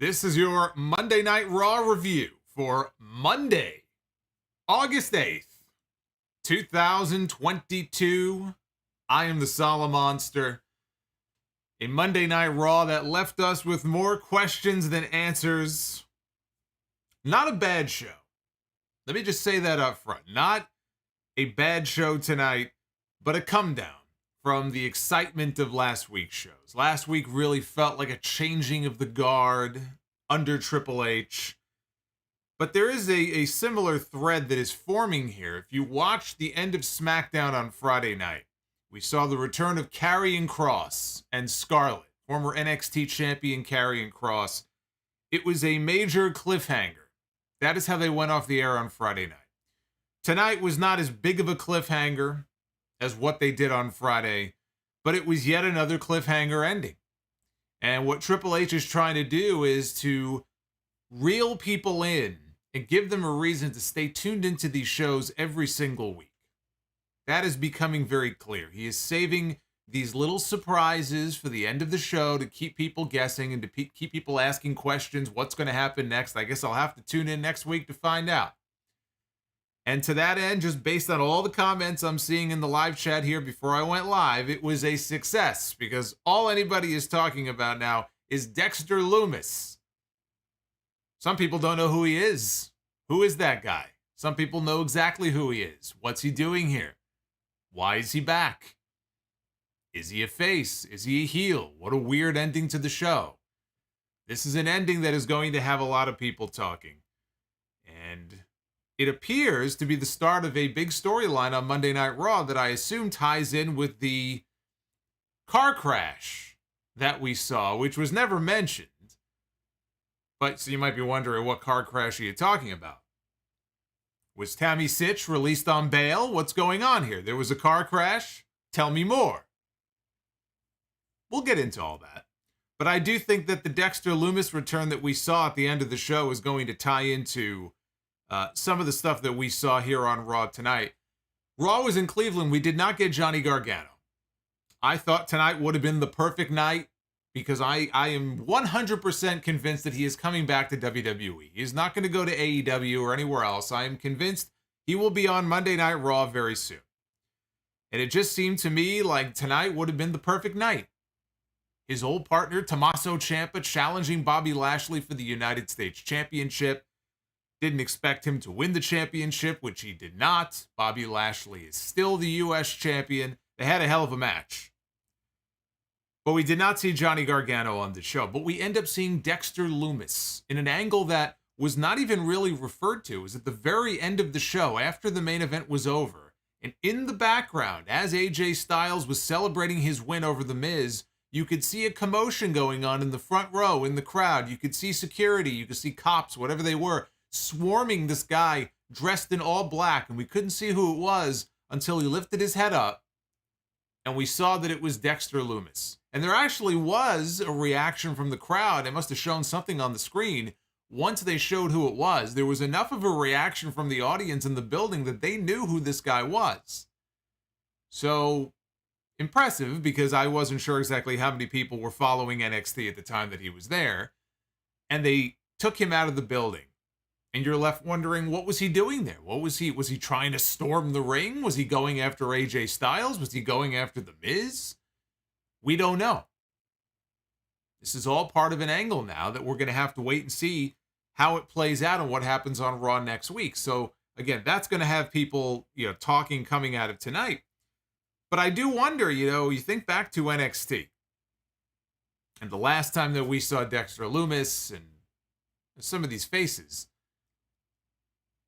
This is your Monday Night Raw review for Monday, August 8th, 2022. I am the Solomonster. A Monday Night Raw that left us with more questions than answers. Not a bad show. Let me just say that up front. Not a bad show tonight, but a come down from the excitement of last week's shows. Last week really felt like a changing of the guard under Triple H. But there is a similar thread that is forming here. If you watch the end of SmackDown on Friday night, we saw the return of Karrion Kross and Scarlett, former NXT champion Karrion Kross. It was a major cliffhanger. That is how they went off the air on Friday night. Tonight was not as big of a cliffhanger as what they did on Friday, but it was yet another cliffhanger ending. And what Triple H is trying to do is to reel people in and give them a reason to stay tuned into these shows every single week. That is becoming very clear. He is saving these little surprises for the end of the show to keep people guessing and to keep people asking questions. What's going to happen next? I guess I'll have to tune in next week to find out. And to that end, just based on all the comments I'm seeing in the live chat here before I went live, it was a success because all anybody is talking about now is Dexter Lumis. Some people don't know who he is. Who is that guy? Some people know exactly who he is. What's he doing here? Why is he back? Is he a face? Is he a heel? What a weird ending to the show. This is an ending that is going to have a lot of people talking. And it appears to be the start of a big storyline on Monday Night Raw that I assume ties in with the car crash that we saw, which was never mentioned. But so you might be wondering, what car crash are you talking about? Was Tammy Sytch released on bail? What's going on here? There was a car crash? Tell me more. We'll get into all that. But I do think that the Dexter Lumis return that we saw at the end of the show is going to tie into some of the stuff that we saw here on Raw tonight. Raw was in Cleveland. We did not get Johnny Gargano. I thought tonight would have been the perfect night because I am 100% convinced that he is coming back to WWE. He is not going to go to AEW or anywhere else. I am convinced he will be on Monday Night Raw very soon. And it just seemed to me like tonight would have been the perfect night. His old partner, Tommaso Ciampa, challenging Bobby Lashley for the United States Championship. Didn't expect him to win the championship, which he did not. Bobby Lashley is still the U.S. champion. They had a hell of a match. But we did not see Johnny Gargano on the show. But we end up seeing Dexter Lumis in an angle that was not even really referred to. It was at the very end of the show, after the main event was over. And in the background, as AJ Styles was celebrating his win over The Miz, you could see a commotion going on in the front row, in the crowd. You could see security. You could see cops, whatever they were, swarming this guy dressed in all black, and we couldn't see who it was until he lifted his head up and we saw that it was Dexter Lumis. And there actually was a reaction from the crowd. It must have shown something on the screen. Once they showed who it was, there was enough of a reaction from the audience in the building that they knew who this guy was. So impressive, because I wasn't sure exactly how many people were following NXT at the time that he was there. And they took him out of the building. And you're left wondering, what was he doing there? Was he trying to storm the ring? Was he going after AJ Styles? Was he going after The Miz? We don't know. This is all part of an angle now that we're going to have to wait and see how it plays out and what happens on Raw next week. So again, that's going to have people, talking coming out of tonight. But I do wonder, you think back to NXT and the last time that we saw Dexter Lumis and some of these faces,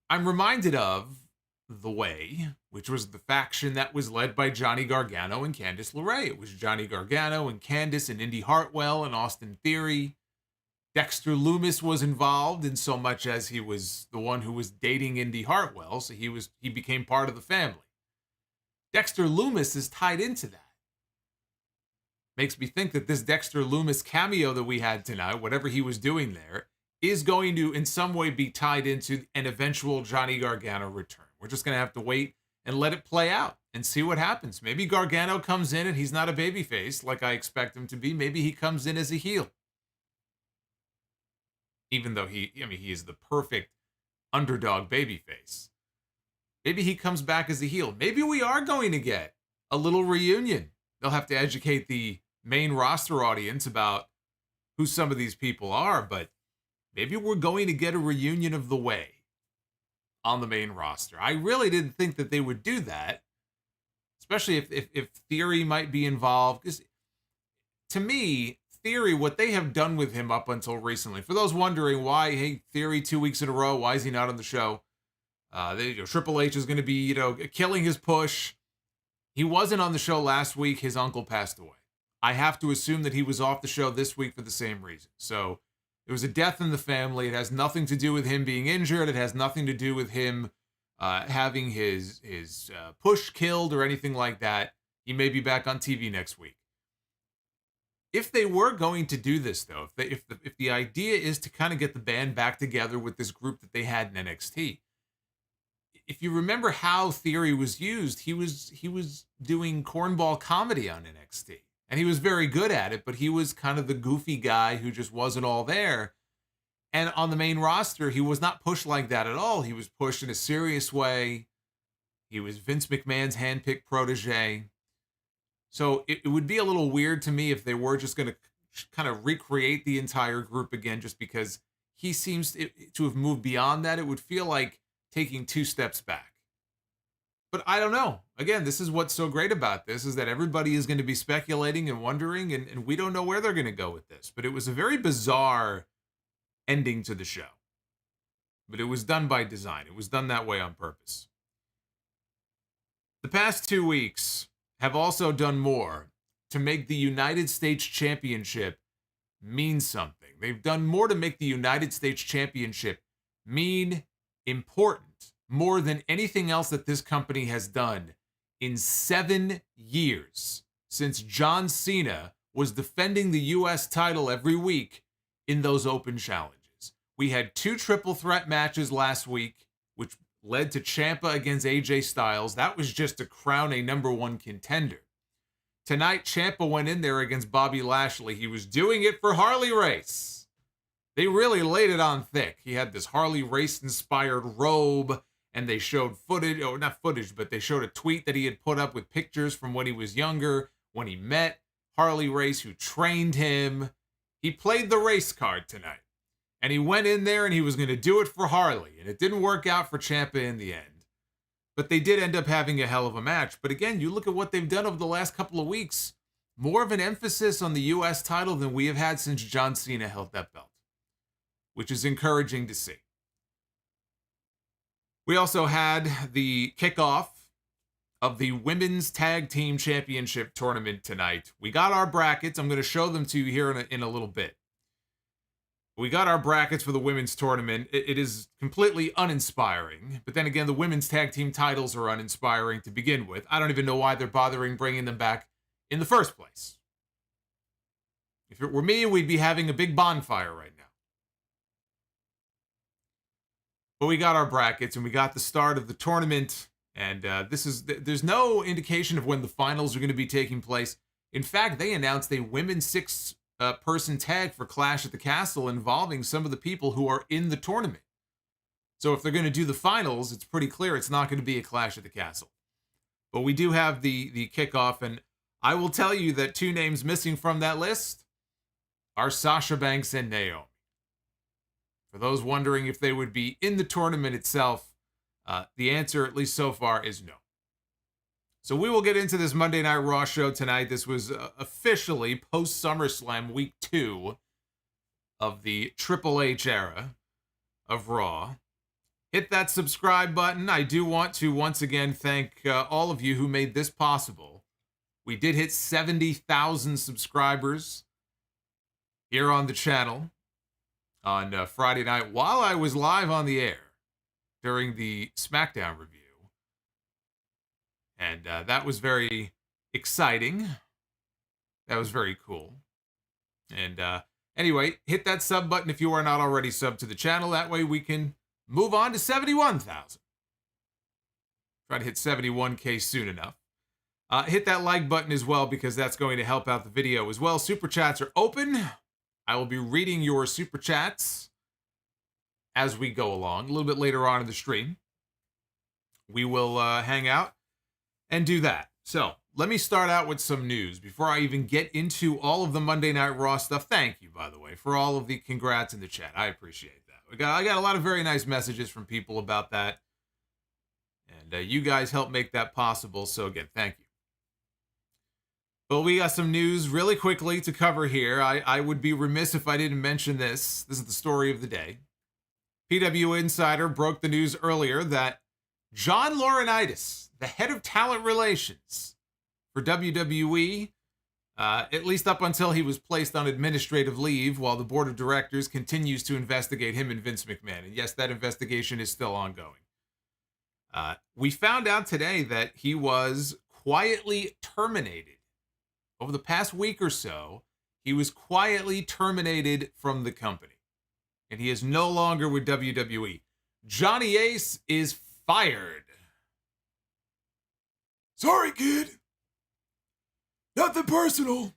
I'm reminded of The Way, which was the faction that was led by Johnny Gargano and Candice LeRae. It was Johnny Gargano and Candice and Indy Hartwell and Austin Theory. Dexter Lumis was involved in so much as he was the one who was dating Indy Hartwell, so he became part of the family. Dexter Lumis is tied into that. Makes me think that this Dexter Lumis cameo that we had tonight, whatever he was doing there, is going to in some way be tied into an eventual Johnny Gargano return. We're just going to have to wait and let it play out and see what happens. Maybe Gargano comes in and he's not a babyface like I expect him to be. Maybe he comes in as a heel. even though he is the perfect underdog babyface. Maybe he comes back as a heel. Maybe we are going to get a little reunion. They'll have to educate the main roster audience about who some of these people are, but maybe we're going to get a reunion of the Way on the main roster. I really didn't think that they would do that, especially if Theory might be involved. Because to me, Theory, what they have done with him up until recently, for those wondering why, hey, Theory 2 weeks in a row, why is he not on the show? Triple H is going to be, killing his push. He wasn't on the show last week. His uncle passed away. I have to assume that he was off the show this week for the same reason. So there was a death in the family. It has nothing to do with him being injured. It has nothing to do with him having his push killed or anything like that. He may be back on TV next week. If they were going to do this, though, if the idea is to kind of get the band back together with this group that they had in NXT, if you remember how Theory was used, he was doing cornball comedy on NXT, and he was very good at it, but he was kind of the goofy guy who just wasn't all there. And on the main roster, he was not pushed like that at all. He was pushed in a serious way. He was Vince McMahon's handpicked protege. So it would be a little weird to me if they were just going to kind of recreate the entire group again, just because he seems to have moved beyond that. It would feel like taking 2 steps back. But I don't know. Again, this is what's so great about this, is that everybody is going to be speculating and wondering, and we don't know where they're going to go with this. But it was a very bizarre ending to the show. But it was done by design. It was done that way on purpose. The past 2 weeks have also done more to make the United States Championship mean something. They've done more to make the United States Championship mean important, more than anything else that this company has done in 7 years, since John Cena was defending the U.S. title every week in those open challenges. We had 2 triple threat matches last week, which led to Ciampa against AJ Styles. That was just to crown a number 1 contender. Tonight, Ciampa went in there against Bobby Lashley. He was doing it for Harley Race. They really laid it on thick. He had this Harley Race-inspired robe, and they showed footage, or not footage, but they showed a tweet that he had put up with pictures from when he was younger, when he met Harley Race, who trained him. He played the race card tonight. And he went in there and he was going to do it for Harley. And it didn't work out for Ciampa in the end. But they did end up having a hell of a match. But again, you look at what they've done over the last couple of weeks. More of an emphasis on the U.S. title than we have had since John Cena held that belt, which is encouraging to see. We also had the kickoff of the Women's Tag Team Championship tournament tonight. We got our brackets. I'm going to show them to you here in a little bit. We got our brackets for the women's tournament. It is completely uninspiring. But then again, the women's tag team titles are uninspiring to begin with. I don't even know why they're bothering bringing them back in the first place. If it were me, we'd be having a big bonfire right now. But we got our brackets, and we got the start of the tournament. And there's no indication of when the finals are going to be taking place. In fact, they announced a women's 6-person tag for Clash at the Castle involving some of the people who are in the tournament. So if they're going to do the finals, it's pretty clear it's not going to be a Clash at the Castle. But we do have the kickoff, and I will tell you that 2 names missing from that list are Sasha Banks and Naomi. For those wondering if they would be in the tournament itself, the answer, at least so far, is no. So we will get into this Monday Night Raw show tonight. This was officially post-SummerSlam Week 2 of the Triple H era of Raw. Hit that subscribe button. I do want to once again thank all of you who made this possible. We did hit 70,000 subscribers here on the channel on Friday night while I was live on the air during the SmackDown review. And that was very exciting. That was very cool. And anyway, hit that sub button if you are not already subbed to the channel. That way we can move on to 71,000. Try to hit 71K soon enough. Hit that like button as well, because that's going to help out the video as well. Super chats are open. I will be reading your super chats as we go along. A little bit later on in the stream, we will hang out and do that. So let me start out with some news before I even get into all of the Monday Night Raw stuff. Thank you, by the way, for all of the congrats in the chat. I appreciate that. I got a lot of very nice messages from people about that. And you guys helped make that possible. So again, thank you. But we got some news really quickly to cover here. I would be remiss if I didn't mention this. This is the story of the day. PW Insider broke the news earlier that John Laurinaitis, the head of talent relations for WWE, at least up until he was placed on administrative leave while the board of directors continues to investigate him and Vince McMahon. And yes, that investigation is still ongoing. We found out today that he was quietly terminated. Over the past week or so, he was quietly terminated from the company. And he is no longer with WWE. Johnny Ace is fired. Sorry, kid. Nothing personal.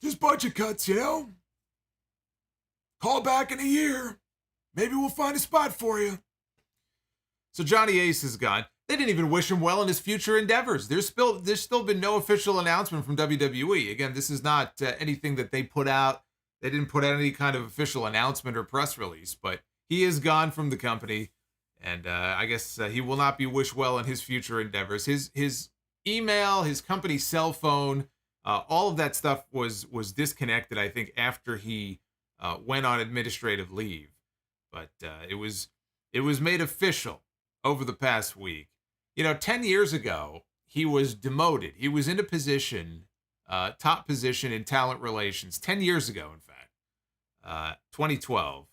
Just budget cuts, you know? Call back in a year. Maybe we'll find a spot for you. So Johnny Ace is gone. They didn't even wish him well in his future endeavors. There's still been no official announcement from WWE. Again, this is not anything that they put out. They didn't put out any kind of official announcement or press release, but he is gone from the company, and I guess he will not be wished well in his future endeavors. His email, his company cell phone, all of that stuff was disconnected, I think, after he went on administrative leave. But it was made official over the past week. 10 years ago, he was demoted. He was in a position, top position in talent relations, 10 years ago, in fact, 2012.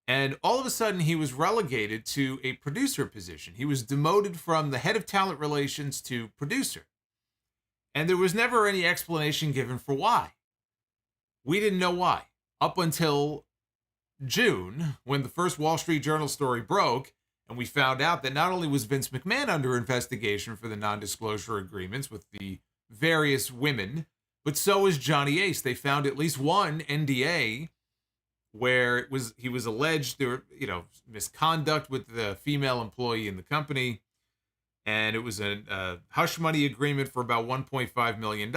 And all of a sudden, he was relegated to a producer position. He was demoted from the head of talent relations to producer. And there was never any explanation given for why. We didn't know why. Up until June, when the first Wall Street Journal story broke, and we found out that not only was Vince McMahon under investigation for the non-disclosure agreements with the various women, but so was Johnny Ace. They found at least one NDA where he was alleged there were, misconduct with the female employee in the company, and it was a hush money agreement for about $1.5 million,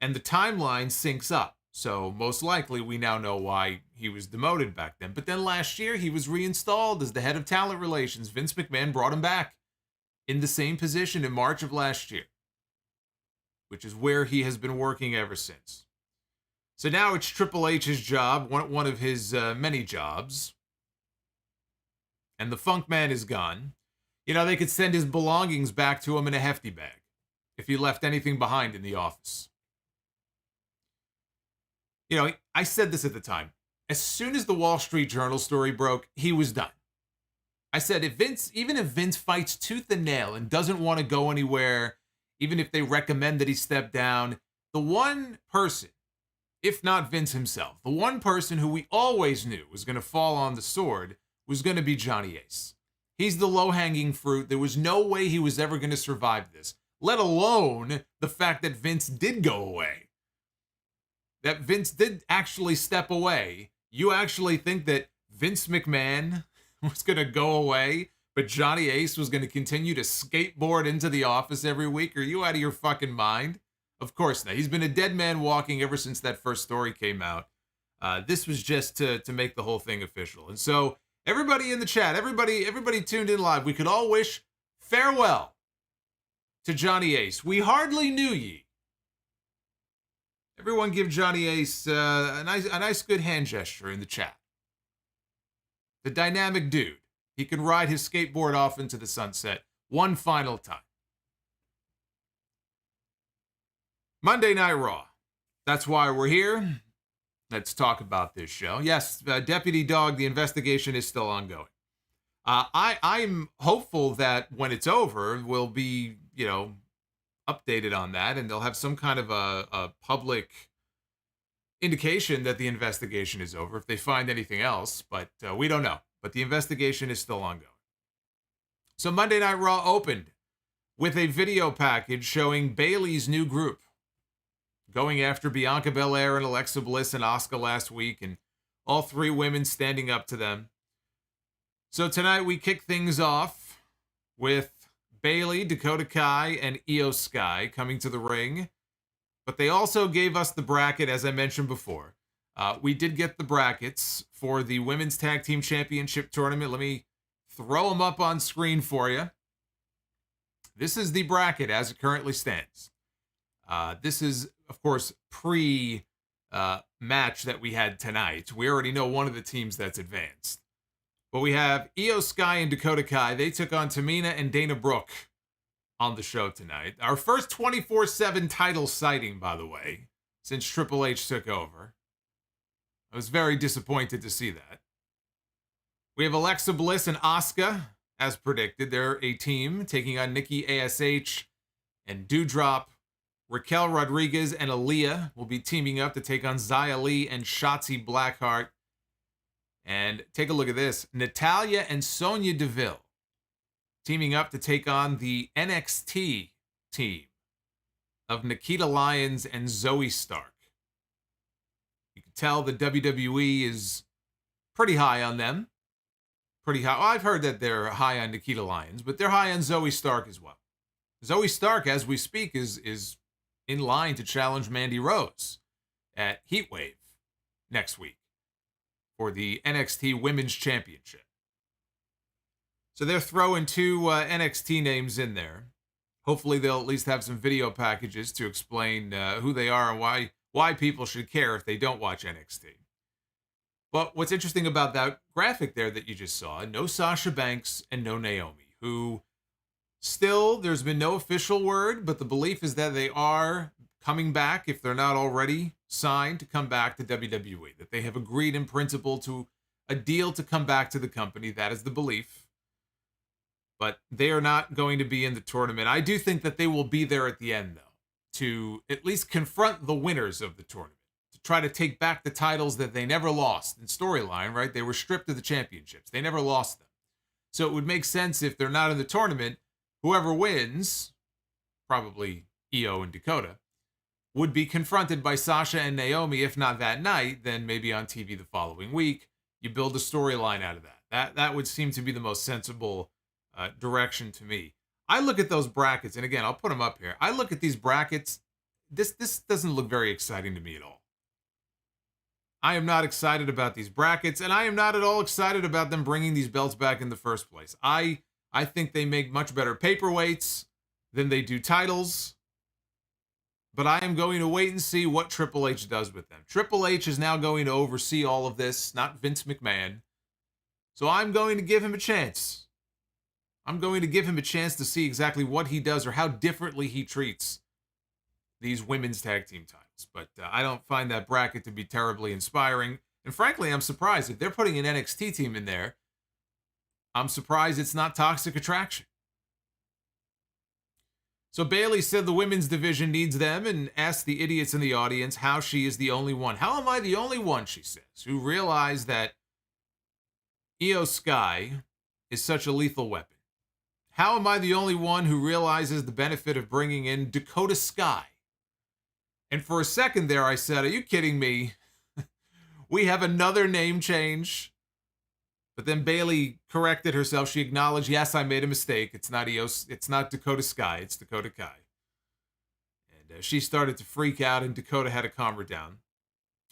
and the timeline syncs up. So most likely we now know why he was demoted back then. But then last year he was reinstalled as the head of talent relations. Vince McMahon brought him back in the same position in March of last year, which is where he has been working ever since. So now it's Triple H's job, one of his many jobs. And the Funk Man is gone. They could send his belongings back to him in a hefty bag if he left anything behind in the office. I said this at the time. As soon as the Wall Street Journal story broke, he was done. I said, even if Vince fights tooth and nail and doesn't want to go anywhere, even if they recommend that he step down, the one person, if not Vince himself, the one person who we always knew was going to fall on the sword was going to be Johnny Ace. He's the low-hanging fruit. There was no way he was ever going to survive this, let alone the fact that Vince did go away. That Vince did actually step away. You actually think that Vince McMahon was going to go away, but Johnny Ace was going to continue to skateboard into the office every week? Are you out of your fucking mind? Of course not. He's been a dead man walking ever since that first story came out. This was just to make the whole thing official. And so everybody in the chat, everybody tuned in live, we could all wish farewell to Johnny Ace. We hardly knew ye. Everyone give Johnny Ace a nice good hand gesture in the chat. The dynamic dude. He can ride his skateboard off into the sunset one final time. Monday Night Raw. That's why we're here. Let's talk about this show. Yes, Deputy Dog, the investigation is still ongoing. I'm hopeful that when it's over, we'll be, updated on that, and they'll have some kind of a public indication that the investigation is over if they find anything else, but we don't know. But the investigation is still ongoing. So Monday Night Raw opened with a video package showing Bayley's new group going after Bianca Belair and Alexa Bliss and Asuka last week, and all three women standing up to them. So tonight we kick things off with Bayley, Dakota Kai, and Io Sky coming to the ring. But they also gave us the bracket, as I mentioned before. We did get the brackets for the Women's Tag Team Championship Tournament. Let me throw them up on screen for you. This is the bracket as it currently stands. This is, of course, pre-match that we had tonight. We already know one of the teams that's advanced. But we have Io Sky and Dakota Kai. They took on Tamina and Dana Brooke on the show tonight. Our first 24/7 title sighting, by the way, since Triple H took over. I was very disappointed to see that. We have Alexa Bliss and Asuka, as predicted. They're a team taking on Nikki ASH and Doudrop. Raquel Rodriguez and Aaliyah will be teaming up to take on Xia Li and Shotzi Blackheart. And take a look at this. Natalya and Sonya Deville teaming up to take on the NXT team of Nikita Lyons and Zoe Stark. You can tell the WWE is pretty high on them. Pretty high. Well, I've heard that they're high on Nikita Lyons, but they're high on Zoe Stark as well. Zoe Stark, as we speak, is in line to challenge Mandy Rose at Heatwave next week for the NXT Women's Championship. So they're throwing two NXT names in there. Hopefully they'll at least have some video packages to explain who they are and why people should care if they don't watch NXT. But what's interesting about that graphic there that you just saw, no Sasha Banks and no Naomi, who still, there's been no official word, but the belief is that they are coming back, if they're not already signed, to come back to WWE, that they have agreed in principle to a deal to come back to the company. That is the belief. But they are not going to be in the tournament. I do think that they will be there at the end, though, to at least confront the winners of the tournament, to try to take back the titles that they never lost in storyline, right? They were stripped of the championships. They never lost them. So it would make sense if they're not in the tournament, whoever wins, probably Io and Dakota, would be confronted by Sasha and Naomi, if not that night, then maybe on TV the following week. You build a storyline out of that. That would seem to be the most sensible direction to me. I look at those brackets, and again, I'll put them up here. I look at these brackets. This doesn't look very exciting to me at all. I am not excited about these brackets, and I am not at all excited about them bringing these belts back in the first place. I think they make much better paperweights than they do titles, but I am going to wait and see what Triple H does with them. Triple H is now going to oversee all of this, not Vince McMahon. So I'm going to give him a chance. I'm going to give him a chance to see exactly what he does or how differently he treats these women's tag team titles. But I don't find that bracket to be terribly inspiring. And frankly, I'm surprised if they're putting an NXT team in there. I'm surprised it's not Toxic Attraction. So Bayley said the women's division needs them and asked the idiots in the audience how she is the only one. How am I the only one, she says, who realized that Io Sky is such a lethal weapon? How am I the only one who realizes the benefit of bringing in Dakota Sky? And for a second there, I said, are you kidding me? We have another name change. But then Bayley corrected herself. She acknowledged, yes, I made a mistake. It's not Dakota Sky. It's Dakota Kai. And she started to freak out, and Dakota had to calm her down.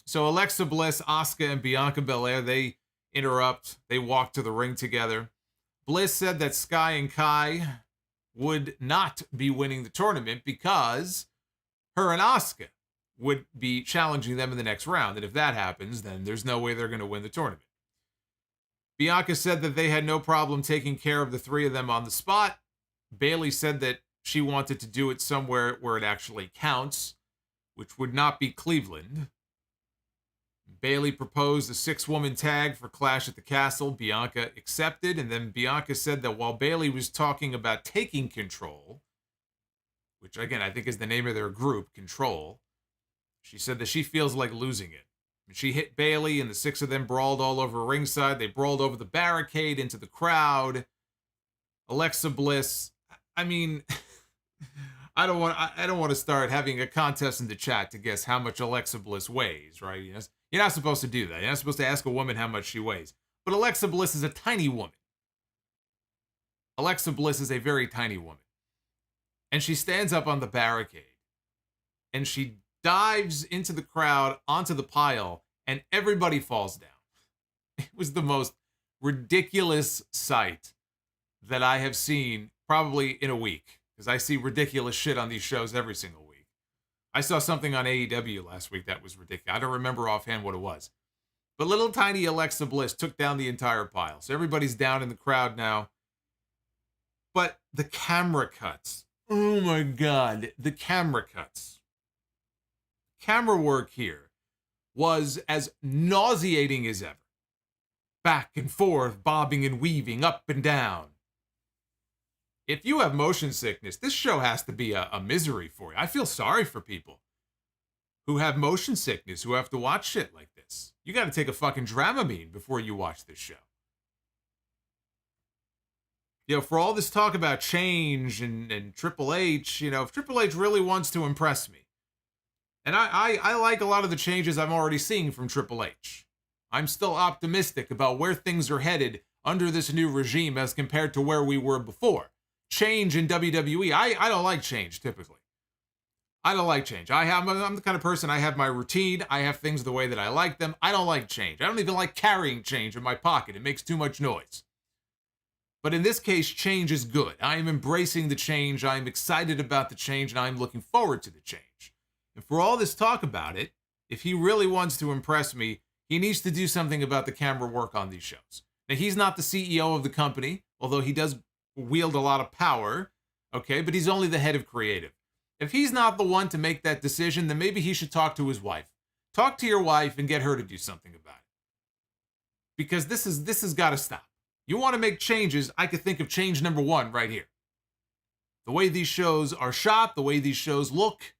So Alexa Bliss, Asuka, and Bianca Belair, they interrupt. They walk to the ring together. Bliss said that Sky and Kai would not be winning the tournament because her and Asuka would be challenging them in the next round. And if that happens, then there's no way they're going to win the tournament. Bianca said that they had no problem taking care of the three of them on the spot. Bayley said that she wanted to do it somewhere where it actually counts, which would not be Cleveland. Bayley proposed a 6-woman tag for Clash at the Castle. Bianca accepted, and then Bianca said that while Bayley was talking about taking control, which again I think is the name of their group, Control, she said that she feels like losing it. And she hit Bayley, and the 6 of them brawled all over ringside. They brawled over the barricade into the crowd. Alexa Bliss, I mean, I don't want to start having a contest in the chat to guess how much Alexa Bliss weighs, right? You're not supposed to do that. You're not supposed to ask a woman how much she weighs. But Alexa Bliss is a tiny woman. Alexa Bliss is a very tiny woman. And she stands up on the barricade. And she dives into the crowd, onto the pile, and everybody falls down. It was the most ridiculous sight that I have seen probably in a week. Because I see ridiculous shit on these shows every single week. I saw something on AEW last week that was ridiculous. I don't remember offhand what it was. But little tiny Alexa Bliss took down the entire pile. So everybody's down in the crowd now. But the camera cuts. Oh my God. The camera cuts. Camera work here was as nauseating as ever. Back and forth, bobbing and weaving, up and down. If you have motion sickness, this show has to be a misery for you. I feel sorry for people who have motion sickness, who have to watch shit like this. You got to take a fucking Dramamine before you watch this show. You know, for all this talk about change and Triple H, you know, if Triple H really wants to impress me, and I like a lot of the changes I'm already seeing from Triple H. I'm still optimistic about where things are headed under this new regime as compared to where we were before. Change in WWE, I don't like change typically. I don't like change. I'm the kind of person, I have my routine. I have things the way that I like them. I don't like change. I don't even like carrying change in my pocket. It makes too much noise. But in this case, change is good. I am embracing the change. I am excited about the change, and I am looking forward to the change. And for all this talk about it, if he really wants to impress me, he needs to do something about the camera work on these shows. Now, he's not the CEO of the company, although he does wield a lot of power, okay? But he's only the head of creative. If he's not the one to make that decision, then maybe he should talk to his wife. Talk to your wife and get her to do something about it. Because this has got to stop. You want to make changes, I could think of change number one right here. The way these shows are shot, the way these shows look.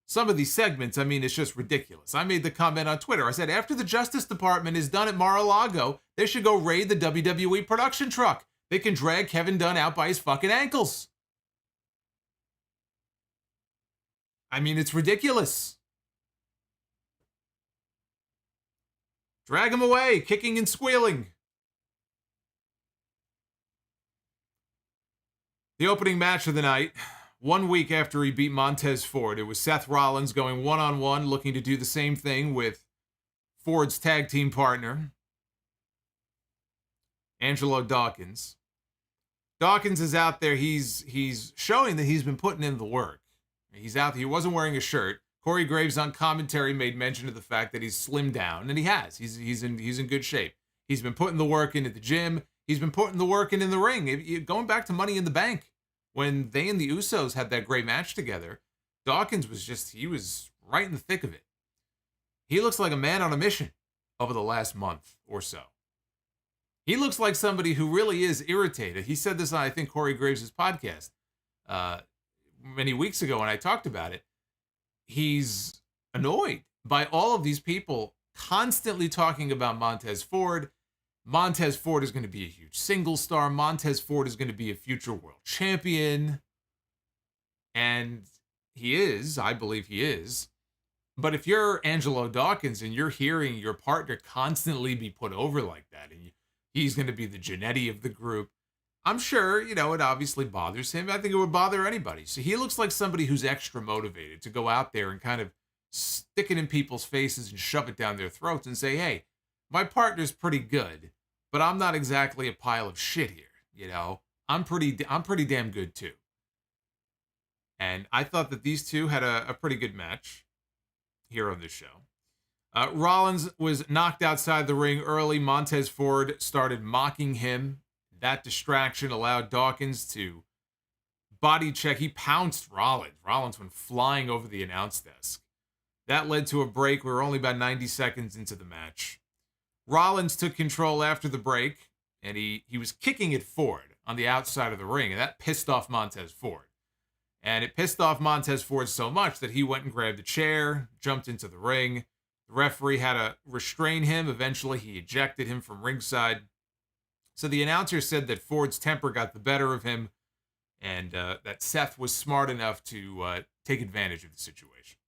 Some of these segments, I mean, it's just ridiculous. I made the comment on Twitter. I said, after the Justice Department is done at Mar-a-Lago, they should go raid the WWE production truck. They can drag Kevin Dunn out by his fucking ankles. I mean, it's ridiculous. Drag him away, kicking and squealing. The opening match of the night, 1 week after he beat Montez Ford, it was Seth Rollins going one-on-one, looking to do the same thing with Ford's tag team partner, Angelo Dawkins. Dawkins is out there. He's showing that he's been putting in the work. He's out there. He wasn't wearing a shirt. Corey Graves on commentary made mention of the fact that he's slimmed down, and he has. He's in good shape. He's been putting the work in at the gym. He's been putting the work in the ring. Going back to Money in the Bank, when they and the Usos had that great match together, Dawkins he was right in the thick of it. He looks like a man on a mission over the last month or so. He looks like somebody who really is irritated. He said this on, I think, Corey Graves' podcast many weeks ago when I talked about it. He's annoyed by all of these people constantly talking about Montez Ford. Montez Ford is going to be a huge single star. Montez Ford is going to be a future world champion. And he is. I believe he is. But if you're Angelo Dawkins and you're hearing your partner constantly be put over like that, and he's going to be the Jannetty of the group, I'm sure, it obviously bothers him. I think it would bother anybody. So he looks like somebody who's extra motivated to go out there and kind of stick it in people's faces and shove it down their throats and say, hey, my partner's pretty good, but I'm not exactly a pile of shit here. I'm pretty damn good too. And I thought that these two had a pretty good match here on this show. Rollins was knocked outside the ring early. Montez Ford started mocking him. That distraction allowed Dawkins to body check. He pounced Rollins. Rollins went flying over the announce desk. That led to a break. We were only about 90 seconds into the match. Rollins took control after the break, and he was kicking at Ford on the outside of the ring, and that pissed off Montez Ford. And it pissed off Montez Ford so much that he went and grabbed a chair, jumped into the ring. The referee had to restrain him. Eventually, he ejected him from ringside. So the announcer said that Ford's temper got the better of him, and that Seth was smart enough to take advantage of the situation.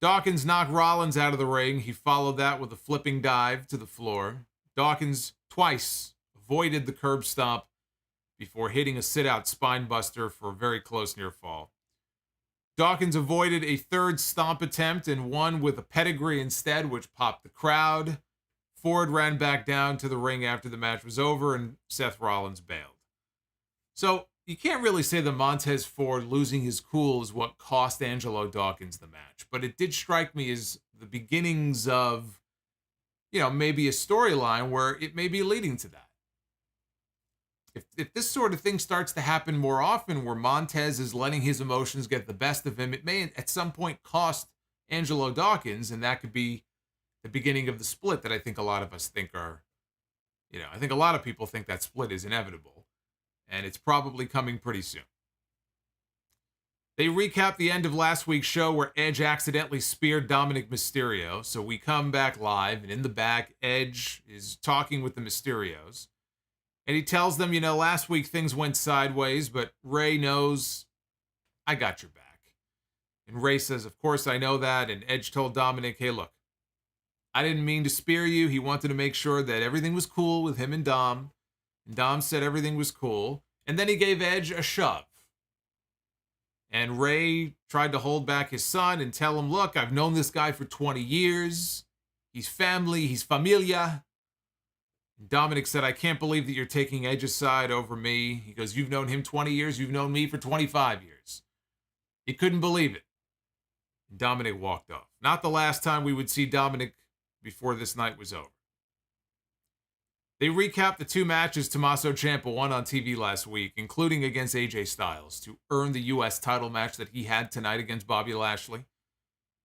Dawkins knocked Rollins out of the ring. He followed that with a flipping dive to the floor. Dawkins twice avoided the curb stomp, before hitting a sit-out spine buster for a very close near fall. Dawkins avoided a third stomp attempt and won with a pedigree instead, which popped the crowd. Ford ran back down to the ring after the match was over, and Seth Rollins bailed. So you can't really say that Montez Ford losing his cool is what cost Angelo Dawkins the match, but it did strike me as the beginnings of, maybe a storyline where it may be leading to that. If this sort of thing starts to happen more often, where Montez is letting his emotions get the best of him, it may at some point cost Angelo Dawkins, and that could be the beginning of the split that I think a lot of us think I think a lot of people think that split is inevitable, and it's probably coming pretty soon. They recap the end of last week's show where Edge accidentally speared Dominic Mysterio, so we come back live, and in the back, Edge is talking with the Mysterios. And he tells them, last week things went sideways, but Ray knows I got your back. And Ray says, of course I know that. And Edge told Dominic, hey, look, I didn't mean to spear you. He wanted to make sure that everything was cool with him and Dom. And Dom said everything was cool. And then he gave Edge a shove. And Ray tried to hold back his son and tell him, look, I've known this guy for 20 years. He's family. He's familia. Dominic said, I can't believe that you're taking Edge's side over me. He goes, you've known him 20 years. You've known me for 25 years. He couldn't believe it. Dominic walked off. Not the last time we would see Dominic before this night was over. They recapped the two matches Tommaso Ciampa won on TV last week, including against AJ Styles, to earn the U.S. title match that he had tonight against Bobby Lashley.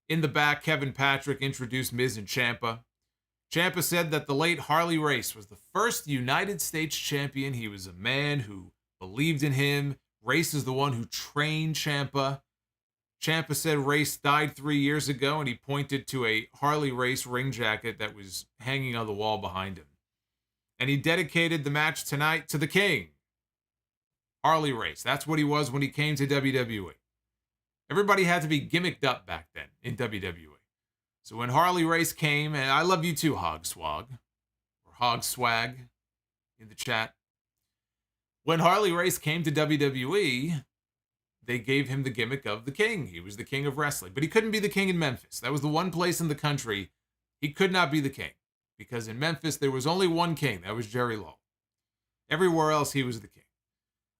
In the back, Kevin Patrick introduced Miz and Ciampa. Ciampa said that the late Harley Race was the first United States champion. He was a man who believed in him. Race is the one who trained Ciampa. Ciampa said Race died 3 years ago, and he pointed to a Harley Race ring jacket that was hanging on the wall behind him. And he dedicated the match tonight to the King, Harley Race. That's what he was when he came to WWE. Everybody had to be gimmicked up back then in WWE. So when Harley Race came, and I love you too, Hog Swag, or Hog Swag in the chat. When Harley Race came to WWE, they gave him the gimmick of the King. He was the King of wrestling, but he couldn't be the King in Memphis. That was the one place in the country he could not be the King, because in Memphis there was only one King. That was Jerry Lawler. Everywhere else he was the King.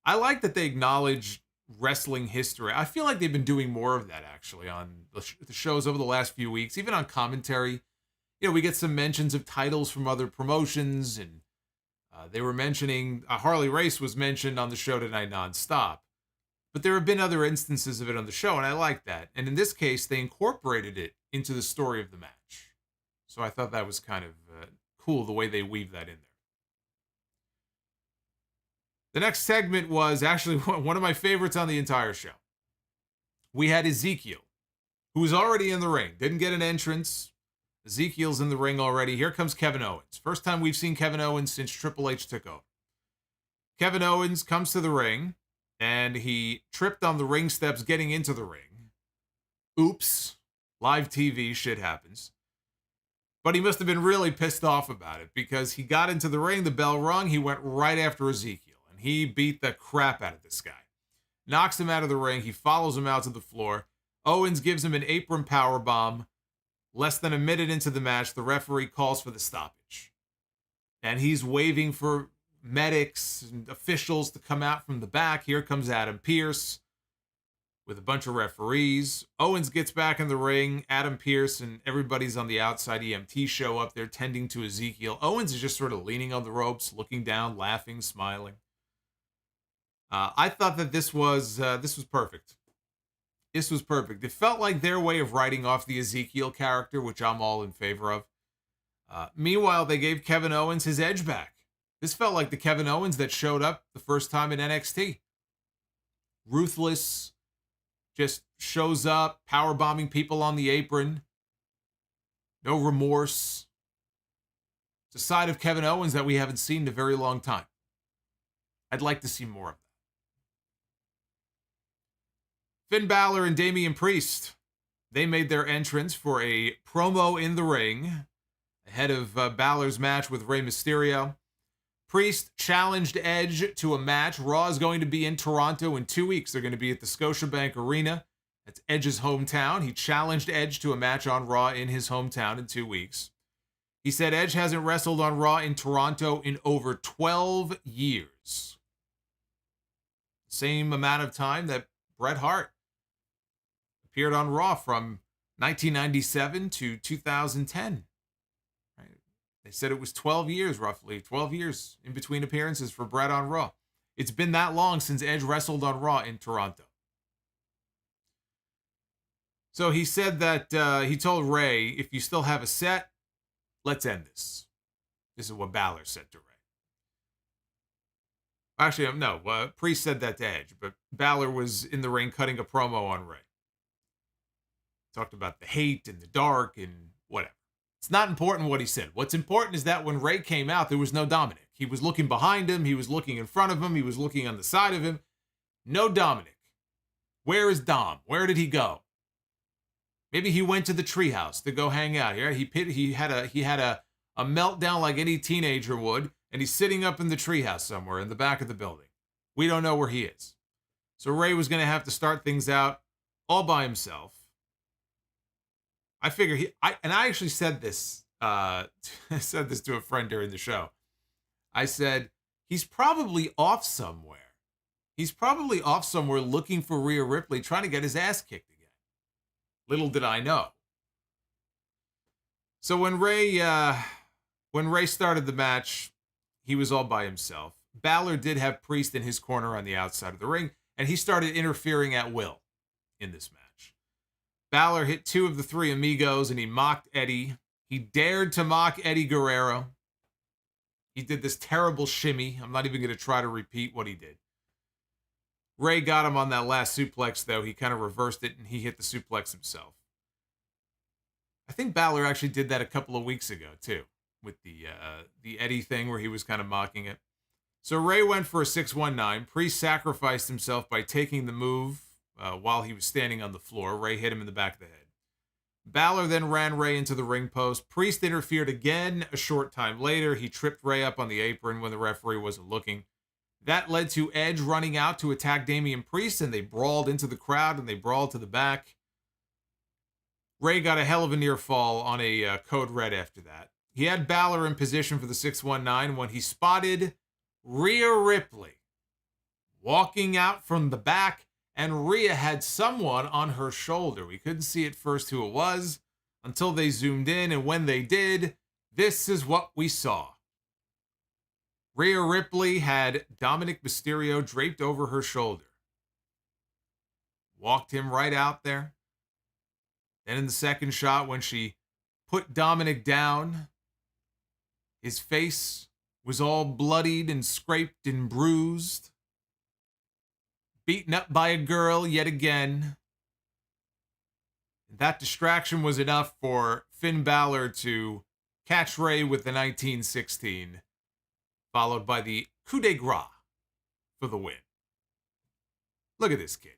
I like that they acknowledge wrestling history. I feel like they've been doing more of that actually on the shows over the last few weeks, even on commentary. We get some mentions of titles from other promotions, and they were mentioning Harley Race was mentioned on the show tonight nonstop. But there have been other instances of it on the show, and I like that. And in this case, they incorporated it into the story of the match. So I thought that was kind of cool the way they weave that in there. The next segment was actually one of my favorites on the entire show. We had Ezekiel, who was already in the ring. Didn't get an entrance. Ezekiel's in the ring already. Here comes Kevin Owens. First time we've seen Kevin Owens since Triple H took over. Kevin Owens comes to the ring, and he tripped on the ring steps getting into the ring. Oops. Live TV, shit happens. But he must have been really pissed off about it, because he got into the ring, the bell rung, he went right after Ezekiel. He beat the crap out of this guy. Knocks him out of the ring. He follows him out to the floor. Owens gives him an apron powerbomb. Less than a minute into the match, the referee calls for the stoppage. And he's waving for medics and officials to come out from the back. Here comes Adam Pearce with a bunch of referees. Owens gets back in the ring. Adam Pearce and everybody's on the outside EMT show up. They're tending to Ezekiel. Owens is just sort of leaning on the ropes, looking down, laughing, smiling. I thought that this was perfect. This was perfect. It felt like their way of writing off the Ezekiel character, which I'm all in favor of. Meanwhile, they gave Kevin Owens his edge back. This felt like the Kevin Owens that showed up the first time in NXT. Ruthless, just shows up, powerbombing people on the apron. No remorse. It's a side of Kevin Owens that we haven't seen in a very long time. I'd like to see more of that. Finn Balor and Damian Priest, they made their entrance for a promo in the ring ahead of Balor's match with Rey Mysterio. Priest challenged Edge to a match. Raw is going to be in Toronto in 2 weeks. They're going to be at the Scotiabank Arena. That's Edge's hometown. He challenged Edge to a match on Raw in his hometown in 2 weeks. He said Edge hasn't wrestled on Raw in Toronto in over 12 years. Same amount of time that Bret Hart appeared on Raw from 1997 to 2010. Right? They said it was 12 years, roughly. 12 years in between appearances for Bret on Raw. It's been that long since Edge wrestled on Raw in Toronto. So he said that he told Ray, if you still have a set, let's end this. This is what Balor said to Ray. Actually, no, Priest said that to Edge, but Balor was in the ring cutting a promo on Ray. Talked about the hate and the dark and whatever. It's not important what he said. What's important is that when Ray came out, there was no Dominic. He was looking behind him. He was looking in front of him. He was looking on the side of him. No Dominic. Where is Dom? Where did he go? Maybe he went to the treehouse to go hang out here. He had a meltdown like any teenager would, and he's sitting up in the treehouse somewhere in the back of the building. We don't know where he is. So Ray was going to have to start things out all by himself. I figure I actually said this. I said this to a friend during the show. I said he's probably off somewhere. He's probably off somewhere looking for Rhea Ripley, trying to get his ass kicked again. Little did I know. So when Ray started the match, he was all by himself. Balor did have Priest in his corner on the outside of the ring, and he started interfering at will in this match. Balor hit 2 of the 3 amigos, and he mocked Eddie. He dared to mock Eddie Guerrero. He did this terrible shimmy. I'm not even going to try to repeat what he did. Ray got him on that last suplex, though. He kind of reversed it, and he hit the suplex himself. I think Balor actually did that a couple of weeks ago, too, with the Eddie thing where he was kind of mocking it. So Ray went for a 619. Priest sacrificed himself by taking the move while he was standing on the floor. Ray hit him in the back of the head. Balor then ran Ray into the ring post. Priest interfered again a short time later. He tripped Ray up on the apron when the referee wasn't looking. That led to Edge running out to attack Damian Priest, and they brawled into the crowd, and they brawled to the back. Ray got a hell of a near fall on a code red after that. He had Balor in position for the 619 when he spotted Rhea Ripley walking out from the back, and Rhea had someone on her shoulder. We couldn't see at first who it was until they zoomed in, and when they did, this is what we saw. Rhea Ripley had Dominic Mysterio draped over her shoulder. Walked him right out there. Then in the second shot, when she put Dominic down, his face was all bloodied and scraped and bruised. Beaten up by a girl yet again. That distraction was enough for Finn Balor to catch Ray with the 1916. Followed by the coup de grace for the win. Look at this kid.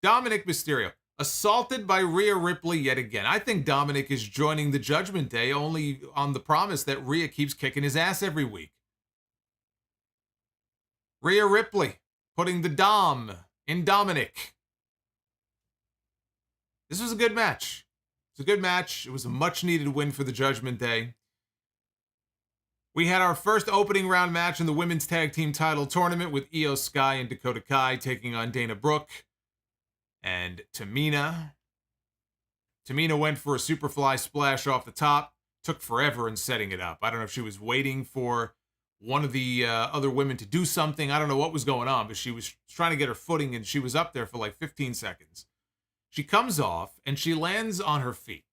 Dominic Mysterio, assaulted by Rhea Ripley yet again. I think Dominic is joining the Judgment Day only on the promise that Rhea keeps kicking his ass every week. Rhea Ripley putting the Dom in Dominic. This was a good match. It's a good match. It was a much-needed win for the Judgment Day. We had our first opening round match in the women's tag team title tournament with Io Sky and Dakota Kai taking on Dana Brooke and Tamina. Tamina went for a Superfly splash off the top. Took forever in setting it up. I don't know if she was waiting for one of the other women to do something. I don't know what was going on, but she was trying to get her footing, and she was up there for like 15 seconds. She comes off, and she lands on her feet.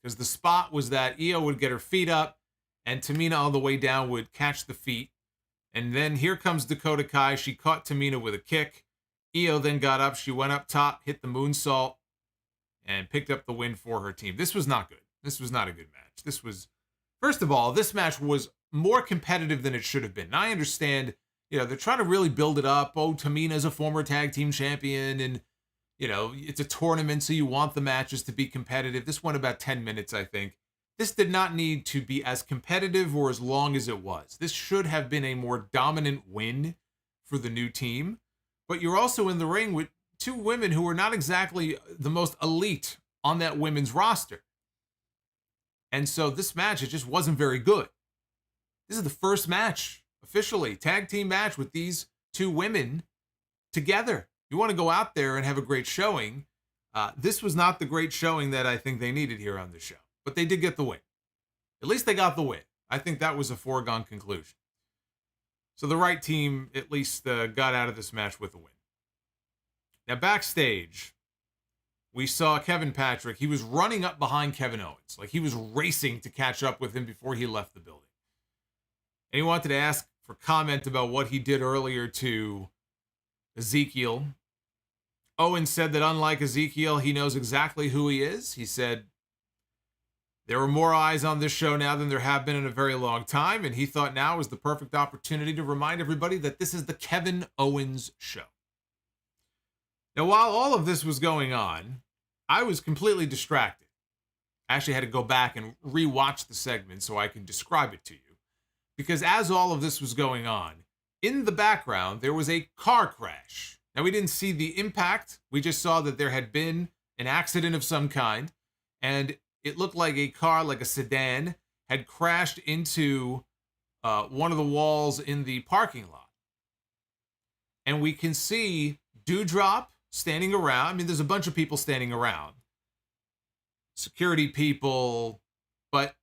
Because the spot was that Io would get her feet up, and Tamina on the way down would catch the feet. And then here comes Dakota Kai. She caught Tamina with a kick. Io then got up. She went up top, hit the moonsault, and picked up the win for her team. This was not good. This was not a good match. This was, first of all, this match was more competitive than it should have been. Now, I understand, they're trying to really build it up. Oh, Tamina's a former tag team champion, and, it's a tournament, so you want the matches to be competitive. This went about 10 minutes, I think. this did not need to be as competitive or as long as it was. This should have been a more dominant win for the new team. But you're also in the ring with two women who are not exactly the most elite on that women's roster. And so this match, it just wasn't very good. This is the first match, officially, tag team match with these two women together. You want to go out there and have a great showing. This was not the great showing that I think they needed here on the show. But they did get the win. At least they got the win. I think that was a foregone conclusion. So the right team at least got out of this match with a win. Now backstage, we saw Kevin Patrick. He was running up behind Kevin Owens. Like he was racing to catch up with him before he left the building. And he wanted to ask for comment about what he did earlier to Ezekiel. Owens said that unlike Ezekiel, he knows exactly who he is. He said, there are more eyes on this show now than there have been in a very long time, and he thought now was the perfect opportunity to remind everybody that this is the Kevin Owens show. Now, while all of this was going on, I was completely distracted. I actually had to go back and rewatch the segment so I can describe it to you. Because as all of this was going on, in the background, there was a car crash. Now, we didn't see the impact. We just saw that there had been an accident of some kind, and it looked like a car, like a sedan, had crashed into one of the walls in the parking lot. And we can see Dewdrop standing around. I mean, there's a bunch of people standing around. Security people. But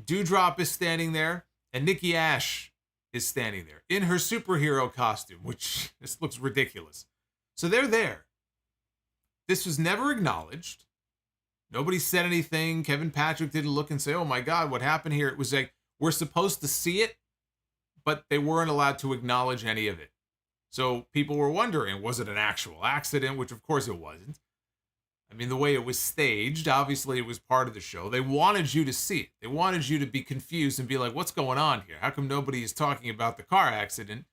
Dewdrop is standing there, and Nikki Ash is standing there in her superhero costume, which just looks ridiculous. So they're there. This was never acknowledged. Nobody said anything. Kevin Patrick didn't look and say, oh my God, what happened here? It was like, we're supposed to see it, but they weren't allowed to acknowledge any of it. So people were wondering, was it an actual accident? Which of course it wasn't. I mean, the way it was staged, obviously it was part of the show. They wanted you to see it. They wanted you to be confused and be like, what's going on here? How come nobody is talking about the car accident?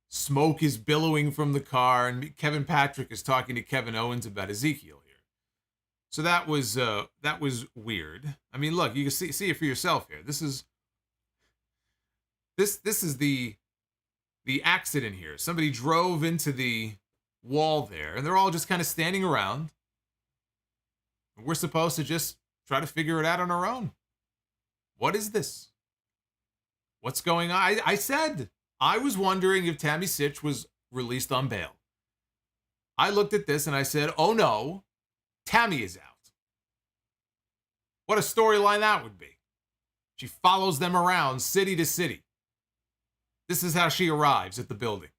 Smoke is billowing from the car, and Kevin Patrick is talking to Kevin Owens about Ezekiel here. So that was weird. I mean, look, you can see it for yourself here. This is the accident here. Somebody drove into the wall there, and they're all just kind of standing around. We're supposed to just try to figure it out on our own. What is this? What's going on? I said I was wondering if Tammy Sytch was released on bail. I looked at this and I said, oh no, Tammy is out. What a storyline that would be. She follows them around city to city. This is how she arrives at the building.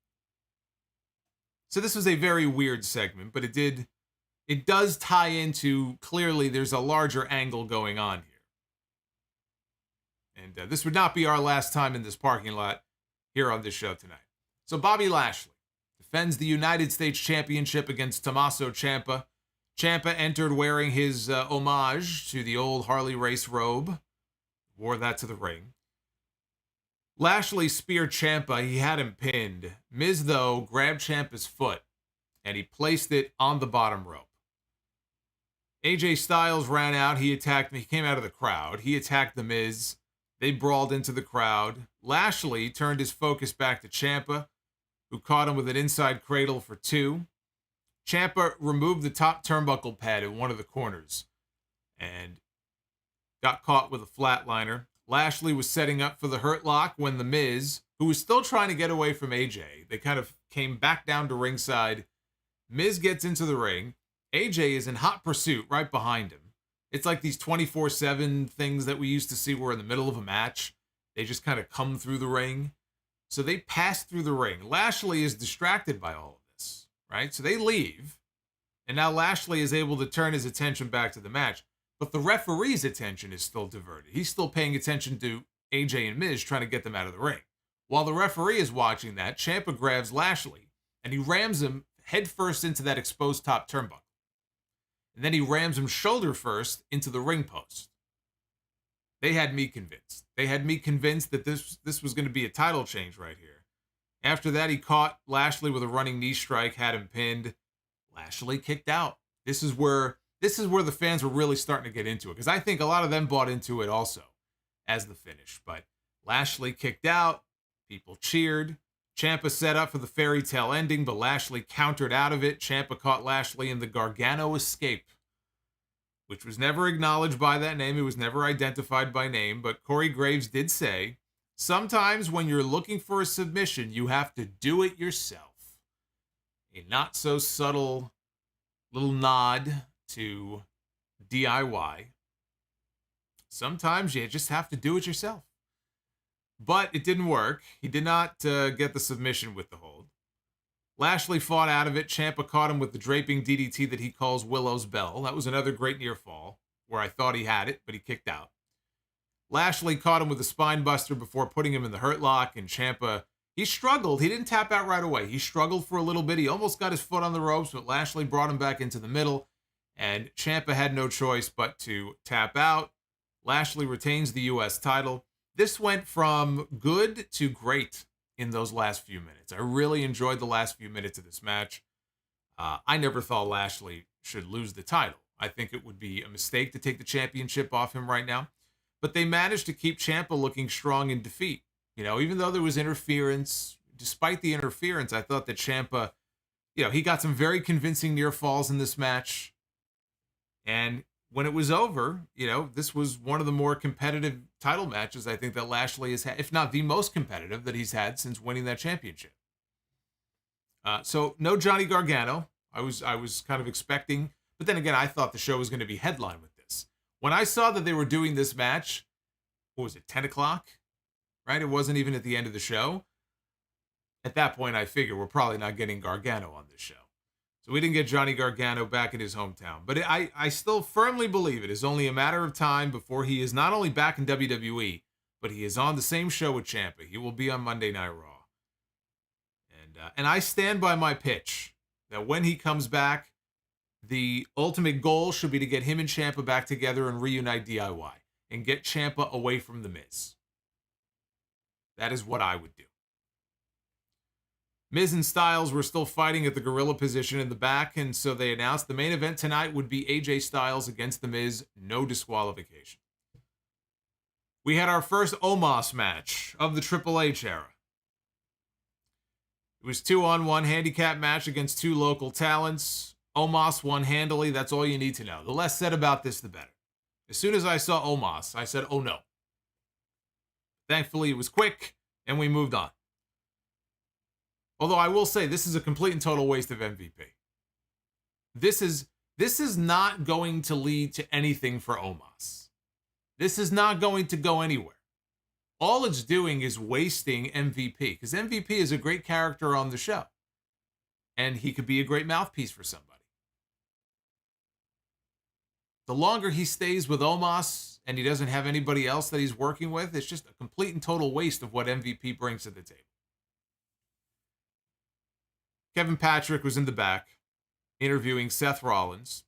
So this was a very weird segment, but it does tie into, clearly there's a larger angle going on here. And this would not be our last time in this parking lot here on this show tonight. So Bobby Lashley defends the United States Championship against Tommaso Ciampa. Ciampa entered wearing his homage to the old Harley race robe. Wore that to the ring. Lashley speared Ciampa. He had him pinned. Miz, though, grabbed Ciampa's foot, and he placed it on the bottom rope. AJ Styles ran out. He attacked me. He came out of the crowd. He attacked the Miz. They brawled into the crowd. Lashley turned his focus back to Ciampa, who caught him with an inside cradle for 2. Ciampa removed the top turnbuckle pad in one of the corners and got caught with a flatliner. Lashley was setting up for the Hurt Lock when the Miz, who was still trying to get away from AJ, they kind of came back down to ringside. Miz gets into the ring. AJ is in hot pursuit right behind him. It's like these 24/7 things that we used to see were in the middle of a match. They just kind of come through the ring. So they pass through the ring. Lashley is distracted by all of this, right? So they leave. And now Lashley is able to turn his attention back to the match. But the referee's attention is still diverted. He's still paying attention to AJ and Miz trying to get them out of the ring. While the referee is watching that, Ciampa grabs Lashley and he rams him headfirst into that exposed top turnbuckle. And then he rams him shoulder first into the ring post. They had me convinced. They had me convinced that this was going to be a title change right here. After that, he caught Lashley with a running knee strike, had him pinned. Lashley kicked out. This is where this is where the fans were really starting to get into it, because I think a lot of them bought into it also as the finish. But Lashley kicked out. People cheered. Ciampa set up for the fairy tale ending, but Lashley countered out of it. Ciampa caught Lashley in the Gargano escape, which was never acknowledged by that name. It was never identified by name, but Corey Graves did say, sometimes when you're looking for a submission, you have to do it yourself. A not so subtle little nod to DIY. Sometimes you just have to do it yourself. But it didn't work. He did not get the submission with the hold. Lashley fought out of it. Ciampa caught him with the draping DDT that he calls Willow's Bell. That was another great near fall where I thought he had it, but he kicked out. Lashley caught him with a spine buster before putting him in the hurt lock, and Ciampa, he struggled. He didn't tap out right away. He struggled for a little bit. He almost got his foot on the ropes, but Lashley brought him back into the middle, and Ciampa had no choice but to tap out. Lashley retains the U.S. title. This went from good to great in those last few minutes. I really enjoyed the last few minutes of this match. I never thought Lashley should lose the title. I think it would be a mistake to take the championship off him right now. But they managed to keep Ciampa looking strong in defeat. You know, even though there was interference, despite the interference, I thought that Ciampa, you know, he got some very convincing near falls in this match. And when it was over, you know, this was one of the more competitive title matches I think that Lashley has had, if not the most competitive that he's had since winning that championship. So no Johnny Gargano. I was kind of expecting, but then again, I thought the show was going to be headlined with this. When I saw that they were doing this match, what was it, 10 o'clock? Right? It wasn't even at the end of the show. At that point, I figured we're probably not getting Gargano on this show. So we didn't get Johnny Gargano back in his hometown. But I still firmly believe it is only a matter of time before he is not only back in WWE, but he is on the same show with Ciampa. He will be on Monday Night Raw. And I stand by my pitch that when he comes back, the ultimate goal should be to get him and Ciampa back together and reunite DIY and get Ciampa away from The Miz. That is what I would do. Miz and Styles were still fighting at the gorilla position in the back, and so they announced the main event tonight would be AJ Styles against The Miz, no disqualification. We had our first Omos match of the Triple H era. It was 2-on-1 handicap match against two local talents. Omos won handily. That's all you need to know. The less said about this, the better. As soon as I saw Omos, I said, oh no. Thankfully, it was quick, and we moved on. Although I will say, this is a complete and total waste of MVP. This is not going to lead to anything for Omos. This is not going to go anywhere. All it's doing is wasting MVP, because MVP is a great character on the show. And he could be a great mouthpiece for somebody. The longer he stays with Omos and he doesn't have anybody else that he's working with, it's just a complete and total waste of what MVP brings to the table. Kevin Patrick was in the back interviewing Seth Rollins.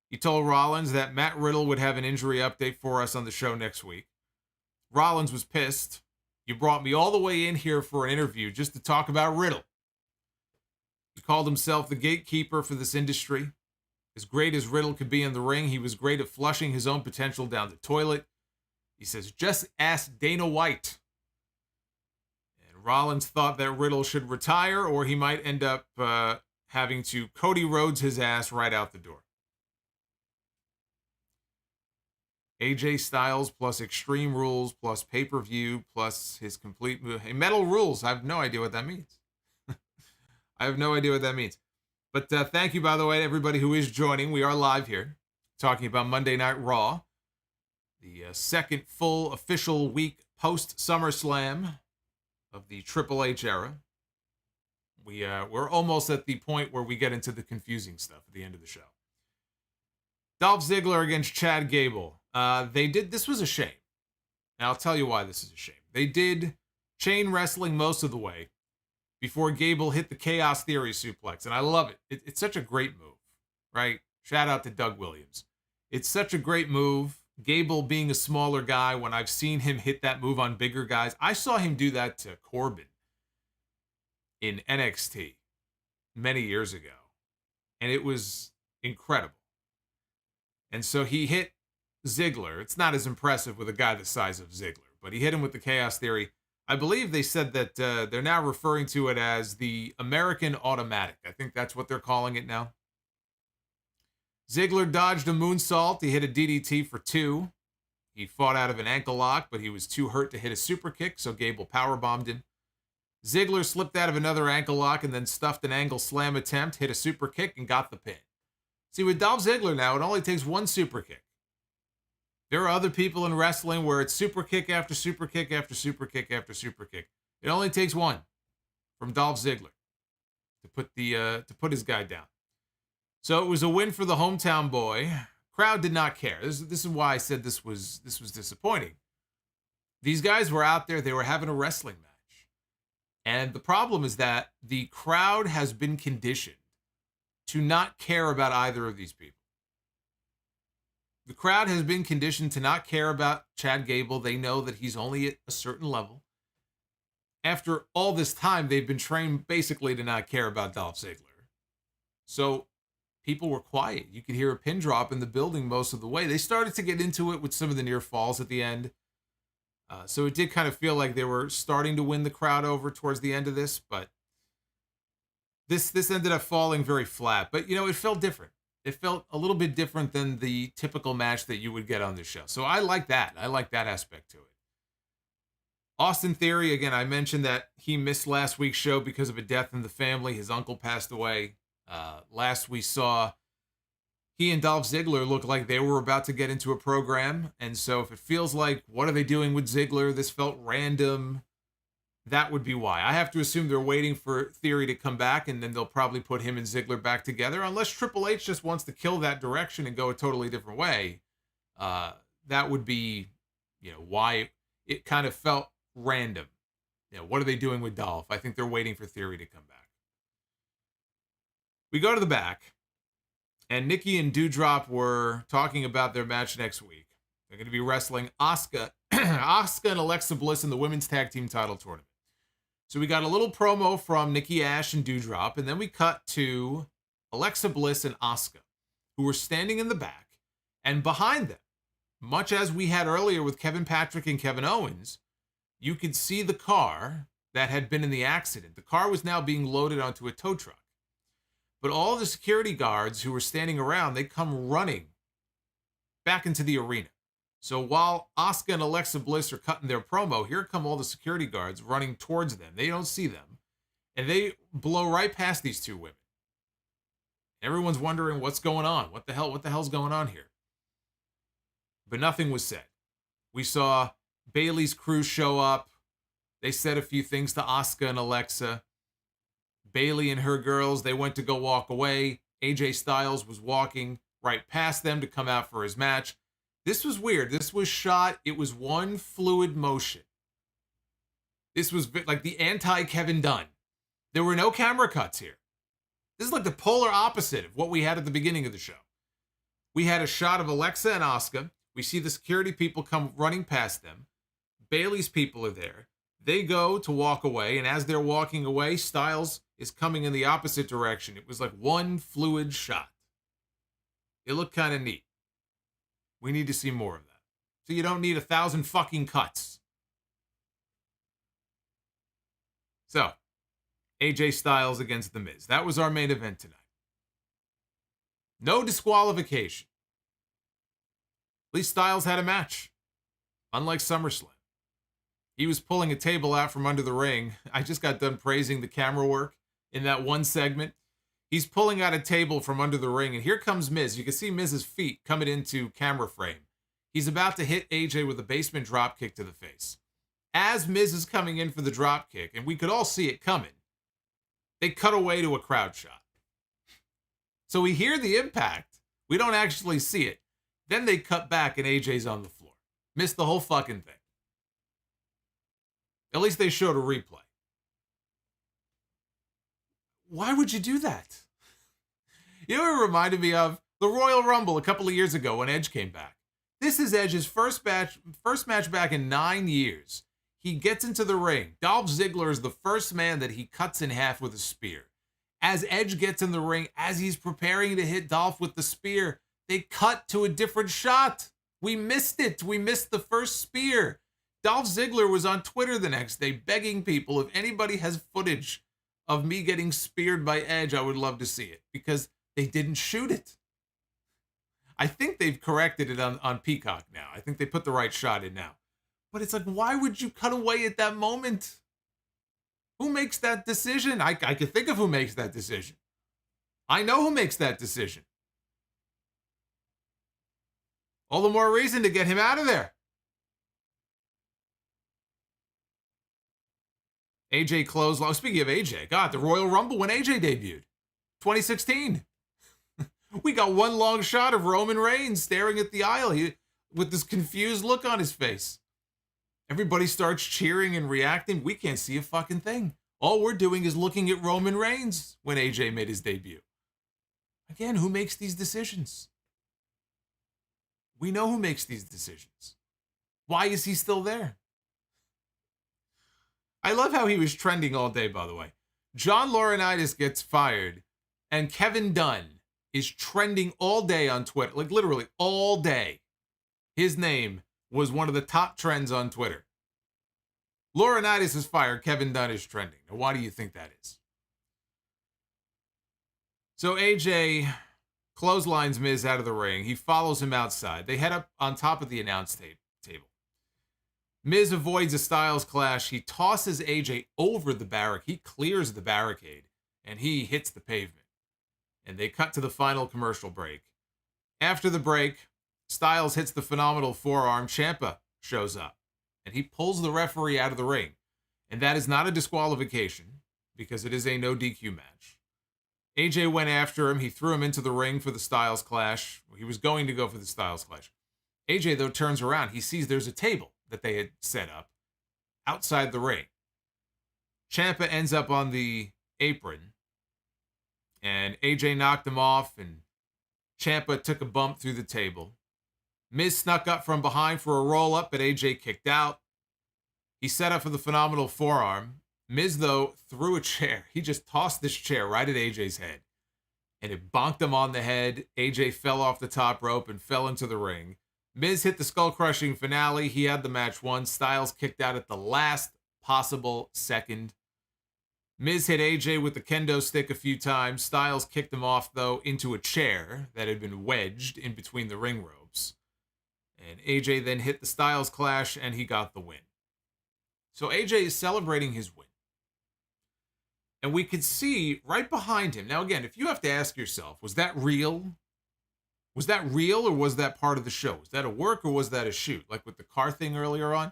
He told Rollins that Matt Riddle would have an injury update for us on the show next week. Rollins was pissed. You brought me all the way in here for an interview just to talk about Riddle. He called himself the gatekeeper for this industry. As great as Riddle could be in the ring, he was great at flushing his own potential down the toilet. He says, just ask Dana White. And Rollins thought that Riddle should retire, or he might end up having to Cody Rhodes his ass right out the door. AJ Styles plus Extreme Rules plus pay-per-view plus his complete Metal Rules. I have no idea what that means. I have no idea what that means. But thank you, by the way, to everybody who is joining. We are live here talking about Monday Night Raw, the second full official week post SummerSlam of the Triple H era. We're almost at the point where we get into the confusing stuff at the end of the show. Dolph Ziggler against Chad Gable. This was a shame. And I'll tell you why this is a shame. They did chain wrestling most of the way before Gable hit the Chaos Theory suplex. And I love it. It's such a great move, right? Shout out to Doug Williams. It's such a great move. Gable being a smaller guy, when I've seen him hit that move on bigger guys, I saw him do that to Corbin in NXT many years ago. And it was incredible. And so he hit Ziggler. It's not as impressive with a guy the size of Ziggler, but he hit him with the Chaos Theory. I believe they said that they're now referring to it as the American Automatic. I think that's what they're calling it now. Ziggler dodged a moonsault. He hit a DDT for 2. He fought out of an ankle lock, but he was too hurt to hit a super kick, so Gable powerbombed him. Ziggler slipped out of another ankle lock and then stuffed an angle slam attempt, hit a super kick, and got the pin. See, with Dolph Ziggler now, it only takes one super kick. There are other people in wrestling where it's super kick after super kick after super kick after super kick. It only takes one from Dolph Ziggler to put his guy down. So it was a win for the hometown boy. Crowd did not care. This is why I said this was disappointing. These guys were out there. They were having a wrestling match. And the problem is that the crowd has been conditioned to not care about either of these people. The crowd has been conditioned to not care about Chad Gable. They know that he's only at a certain level. After all this time, they've been trained basically to not care about Dolph Ziggler. So people were quiet. You could hear a pin drop in the building most of the way. They started to get into it with some of the near falls at the end. So it did kind of feel like they were starting to win the crowd over towards the end of this, but this ended up falling very flat. But, you know, it felt different. It felt a little bit different than the typical match that you would get on this show. So I like that. I like that aspect to it. Austin Theory, again, I mentioned that he missed last week's show because of a death in the family. His uncle passed away. Last we saw, he and Dolph Ziggler looked like they were about to get into a program. And so if it feels like, what are they doing with Ziggler? This felt random. That would be why. I have to assume they're waiting for Theory to come back, and then they'll probably put him and Ziggler back together, unless Triple H just wants to kill that direction and go a totally different way. That would be, you know, why it kind of felt random. You know, what are they doing with Dolph? I think they're waiting for Theory to come back. We go to the back, and Nikki and Doudrop were talking about their match next week. They're going to be wrestling Asuka and Alexa Bliss in the women's tag team title tournament. So we got a little promo from Nikki Ash and Doudrop, and then we cut to Alexa Bliss and Asuka, who were standing in the back, and behind them, much as we had earlier with Kevin Patrick and Kevin Owens, you could see the car that had been in the accident. The car was now being loaded onto a tow truck. But all the security guards who were standing around, they come running back into the arena. So while Asuka and Alexa Bliss are cutting their promo, here come all the security guards running towards them. They don't see them. And they blow right past these two women. Everyone's wondering what's going on. What the hell's going on here? But nothing was said. We saw Bayley's crew show up. They said a few things to Asuka and Alexa. Bayley and her girls, they went to go walk away. AJ Styles was walking right past them to come out for his match. This was weird. This was shot. It was one fluid motion. This was like the anti-Kevin Dunn. There were no camera cuts here. This is like the polar opposite of what we had at the beginning of the show. We had a shot of Alexa and Asuka. We see the security people come running past them. Bayley's people are there. They go to walk away, and as they're walking away, Styles is coming in the opposite direction. It was like one fluid shot. It looked kind of neat. We need to see more of that. So you don't need 1,000 fucking cuts. So, AJ Styles against The Miz. That was our main event tonight. No disqualification. At least Styles had a match. Unlike SummerSlam. He was pulling a table out from under the ring. I just got done praising the camera work in that one segment. He's pulling out a table from under the ring, and here comes Miz. You can see Miz's feet coming into camera frame. He's about to hit AJ with a basement drop kick to the face. As Miz is coming in for the drop kick, and we could all see it coming, they cut away to a crowd shot. So we hear the impact. We don't actually see it. Then they cut back, and AJ's on the floor. Missed the whole fucking thing. At least they showed a replay. Why would you do that? You know what it reminded me of? The Royal Rumble a couple of years ago when Edge came back. This is Edge's first match back in 9 years. He gets into the ring. Dolph Ziggler is the first man that he cuts in half with a spear. As Edge gets in the ring, as he's preparing to hit Dolph with the spear, They cut to a different shot. We missed it. We missed the first spear. Dolph Ziggler was on Twitter the next day begging people, if anybody has footage of me getting speared by Edge, I would love to see it, because they didn't shoot it. I think they've corrected it on Peacock now. I think they put the right shot in now. But it's like, why would you cut away at that moment? Who makes that decision? I could think of who makes that decision. I know who makes that decision. All the more reason to get him out of there. AJ clothesline. Speaking of AJ, God, the Royal Rumble when AJ debuted. 2016. We got one long shot of Roman Reigns staring at the aisle with this confused look on his face. Everybody starts cheering and reacting. We can't see a fucking thing. All we're doing is looking at Roman Reigns when AJ made his debut. Again, who makes these decisions? We know who makes these decisions. Why is he still there? I love how he was trending all day, by the way. John Laurinaitis gets fired, and Kevin Dunn is trending all day on Twitter. Like, literally all day. His name was one of the top trends on Twitter. Laurinaitis is fired. Kevin Dunn is trending. Now, why do you think that is? So AJ clotheslines Miz out of the ring. He follows him outside. They head up on top of the announce table. Miz avoids a Styles clash. He tosses AJ over the barricade. He clears the barricade, and he hits the pavement. And they cut to the final commercial break. After the break, Styles hits the phenomenal forearm. Ciampa shows up, and he pulls the referee out of the ring. And that is not a disqualification, because it is a no DQ match. AJ went after him. He threw him into the ring for the Styles clash. He was going to go for the Styles clash. AJ, though, turns around. He sees there's a table that they had set up outside the ring. Ciampa ends up on the apron, and AJ knocked him off, and Ciampa took a bump through the table. Miz snuck up from behind for a roll-up, but AJ kicked out. He set up for the phenomenal forearm. Miz, though, threw a chair. He just tossed this chair right at AJ's head, and it bonked him on the head. AJ fell off the top rope and fell into the ring. Miz hit the skull-crushing finale. He had the match won. Styles kicked out at the last possible second. Miz hit AJ with the kendo stick a few times. Styles kicked him off, though, into a chair that had been wedged in between the ring ropes. And AJ then hit the Styles clash, and he got the win. So AJ is celebrating his win. And we could see right behind him. Now, again, if you have to ask yourself, was that real? Was that real, or was that part of the show? Was that a work, or was that a shoot? Like with the car thing earlier on?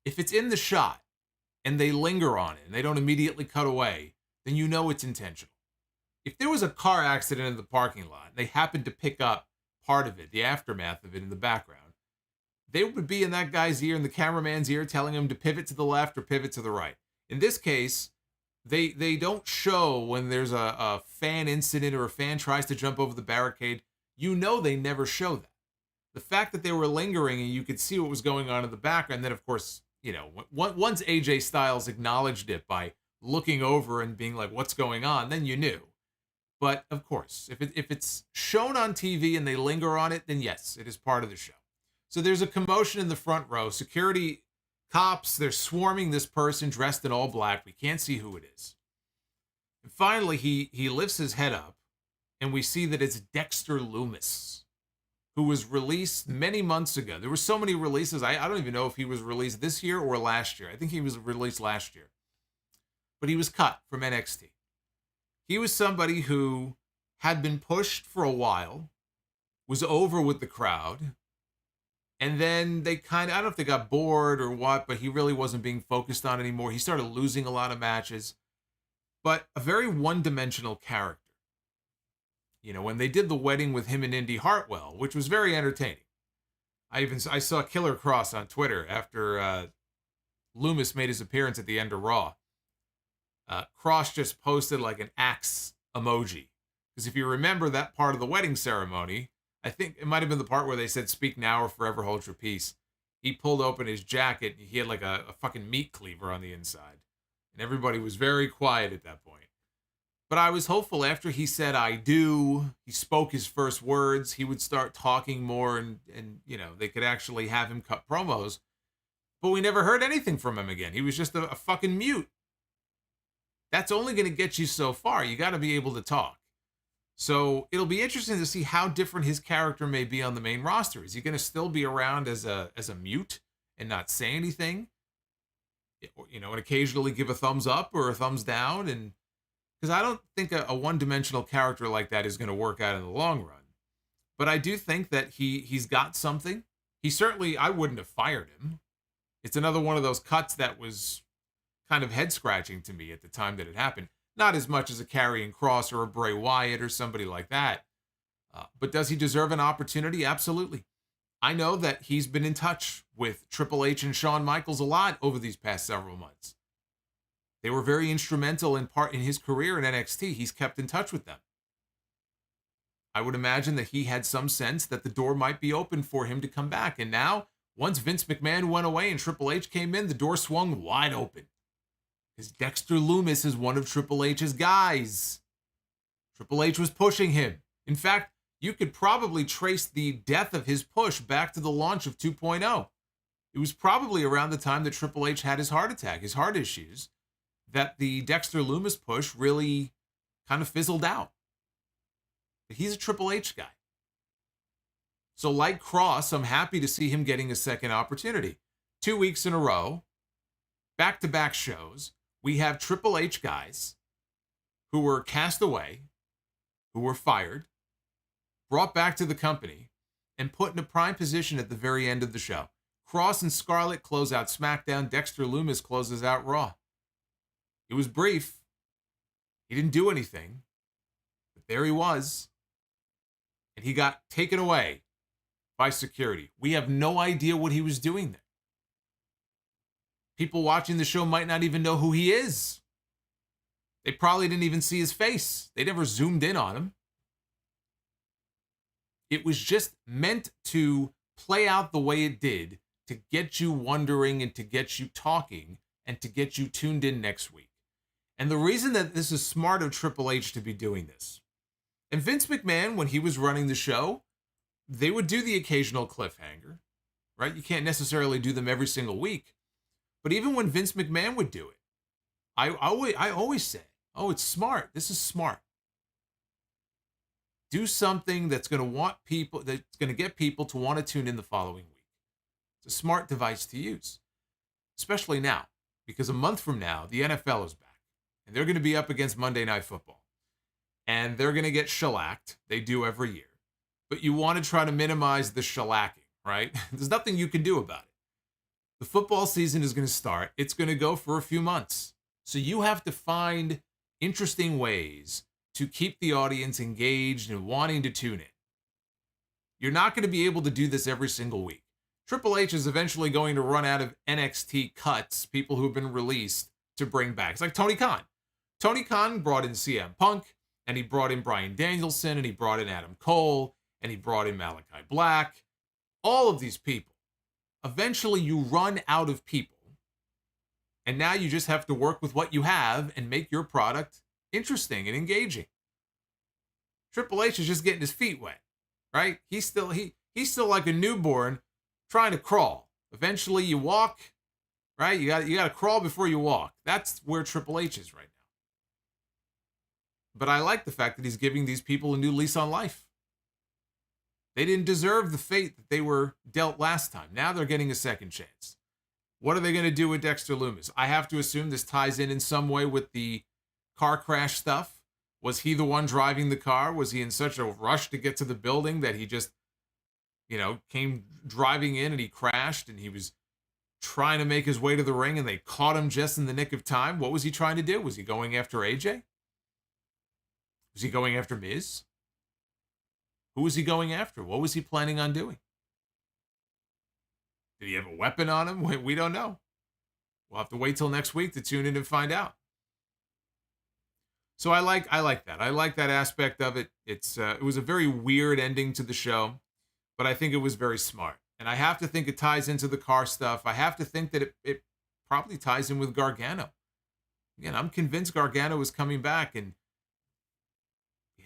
If it's in the shot, and they linger on it, and they don't immediately cut away, then you know it's intentional. If there was a car accident in the parking lot, and they happened to pick up part of it, the aftermath of it in the background, they would be in that guy's ear, in the cameraman's ear, telling him to pivot to the left or pivot to the right. In this case, they don't show when there's a fan incident or a fan tries to jump over the barricade. You know they never show that. The fact that they were lingering and you could see what was going on in the background, then, of course, you know, once AJ Styles acknowledged it by looking over and being like, what's going on, then you knew. But, of course, if it's shown on TV and they linger on it, then yes, it is part of the show. So there's a commotion in the front row. Security cops, they're swarming this person dressed in all black. We can't see who it is. And finally, he lifts his head up, and we see that it's Dexter Lumis, who was released many months ago. There were so many releases. I don't even know if he was released this year or last year. I think he was released last year. But he was cut from NXT. He was somebody who had been pushed for a while, was over with the crowd, and then they I don't know if they got bored or what, but he really wasn't being focused on anymore. He started losing a lot of matches, but a very one-dimensional character. You know, when they did the wedding with him and Indy Hartwell, which was very entertaining. I saw Killer Cross on Twitter after Lumis made his appearance at the end of Raw. Cross just posted like an axe emoji. Because if you remember that part of the wedding ceremony, I think it might have been the part where they said, speak now or forever hold your peace. He pulled open his jacket. He had like a fucking meat cleaver on the inside. And everybody was very quiet at that point. But I was hopeful after he said, I do, he spoke his first words, he would start talking more and they could actually have him cut promos. But we never heard anything from him again. He was just a fucking mute. That's only going to get you so far. You got to be able to talk. So it'll be interesting to see how different his character may be on the main roster. Is he going to still be around as a mute and not say anything? And occasionally give a thumbs up or a thumbs down. And because I don't think a one-dimensional character like that is going to work out in the long run. But I do think that he's got something. He certainly, I wouldn't have fired him. It's another one of those cuts that was kind of head-scratching to me at the time that it happened. Not as much as a Karrion Kross or a Bray Wyatt or somebody like that. But does he deserve an opportunity? Absolutely. I know that he's been in touch with Triple H and Shawn Michaels a lot over these past several months. They were very instrumental in his career in NXT. He's kept in touch with them. I would imagine that he had some sense that the door might be open for him to come back. And now, once Vince McMahon went away and Triple H came in, the door swung wide open. Because Dexter Lumis is one of Triple H's guys. Triple H was pushing him. In fact, you could probably trace the death of his push back to the launch of 2.0. It was probably around the time that Triple H had his heart attack, his heart issues, that the Dexter Lumis push really kind of fizzled out. But he's a Triple H guy. So like Cross, I'm happy to see him getting a second opportunity. 2 weeks in a row, back-to-back shows, we have Triple H guys who were cast away, who were fired, brought back to the company, and put in a prime position at the very end of the show. Cross and Scarlett close out SmackDown. Dexter Lumis closes out Raw. It was brief. He didn't do anything. But there he was. And he got taken away by security. We have no idea what he was doing there. People watching the show might not even know who he is. They probably didn't even see his face. They never zoomed in on him. It was just meant to play out the way it did to get you wondering and to get you talking and to get you tuned in next week. And the reason that this is smart of Triple H to be doing this, and Vince McMahon, when he was running the show, they would do the occasional cliffhanger, right? You can't necessarily do them every single week. But even when Vince McMahon would do it, I always say, oh, it's smart. This is smart. Do something that's going to get people to want to tune in the following week. It's a smart device to use, especially now, because a month from now, the NFL is back, and they're going to be up against Monday Night Football, and they're going to get shellacked. They do every year, but you want to try to minimize the shellacking, right? There's nothing you can do about it. The football season is going to start. It's going to go for a few months. So you have to find interesting ways to keep the audience engaged and wanting to tune in. You're not going to be able to do this every single week. Triple H is eventually going to run out of NXT cuts, people who have been released, to bring back. It's like Tony Khan. Tony Khan brought in CM Punk, and he brought in Bryan Danielson, and he brought in Adam Cole, and he brought in Malachi Black. All of these people. Eventually, you run out of people. And now you just have to work with what you have and make your product interesting and engaging. Triple H is just getting his feet wet, right? He's still like a newborn trying to crawl. Eventually you walk, right? You got to crawl before you walk. That's where Triple H is right now. But I like the fact that he's giving these people a new lease on life. They didn't deserve the fate that they were dealt last time. Now they're getting a second chance. What are they going to do with Dexter Lumis? I have to assume this ties in some way with the car crash stuff. Was he the one driving the car? Was he in such a rush to get to the building that he just, came driving in and he crashed and he was trying to make his way to the ring and they caught him just in the nick of time? What was he trying to do? Was he going after AJ? Was he going after Miz? Who was he going after? What was he planning on doing? Did he have a weapon on him? We don't know. We'll have to wait till next week to tune in and find out. So I like that. I like that aspect of it. It was a very weird ending to the show, but I think it was very smart. And I have to think it ties into the car stuff. I have to think that it probably ties in with Gargano. Again, I'm convinced Gargano is coming back, and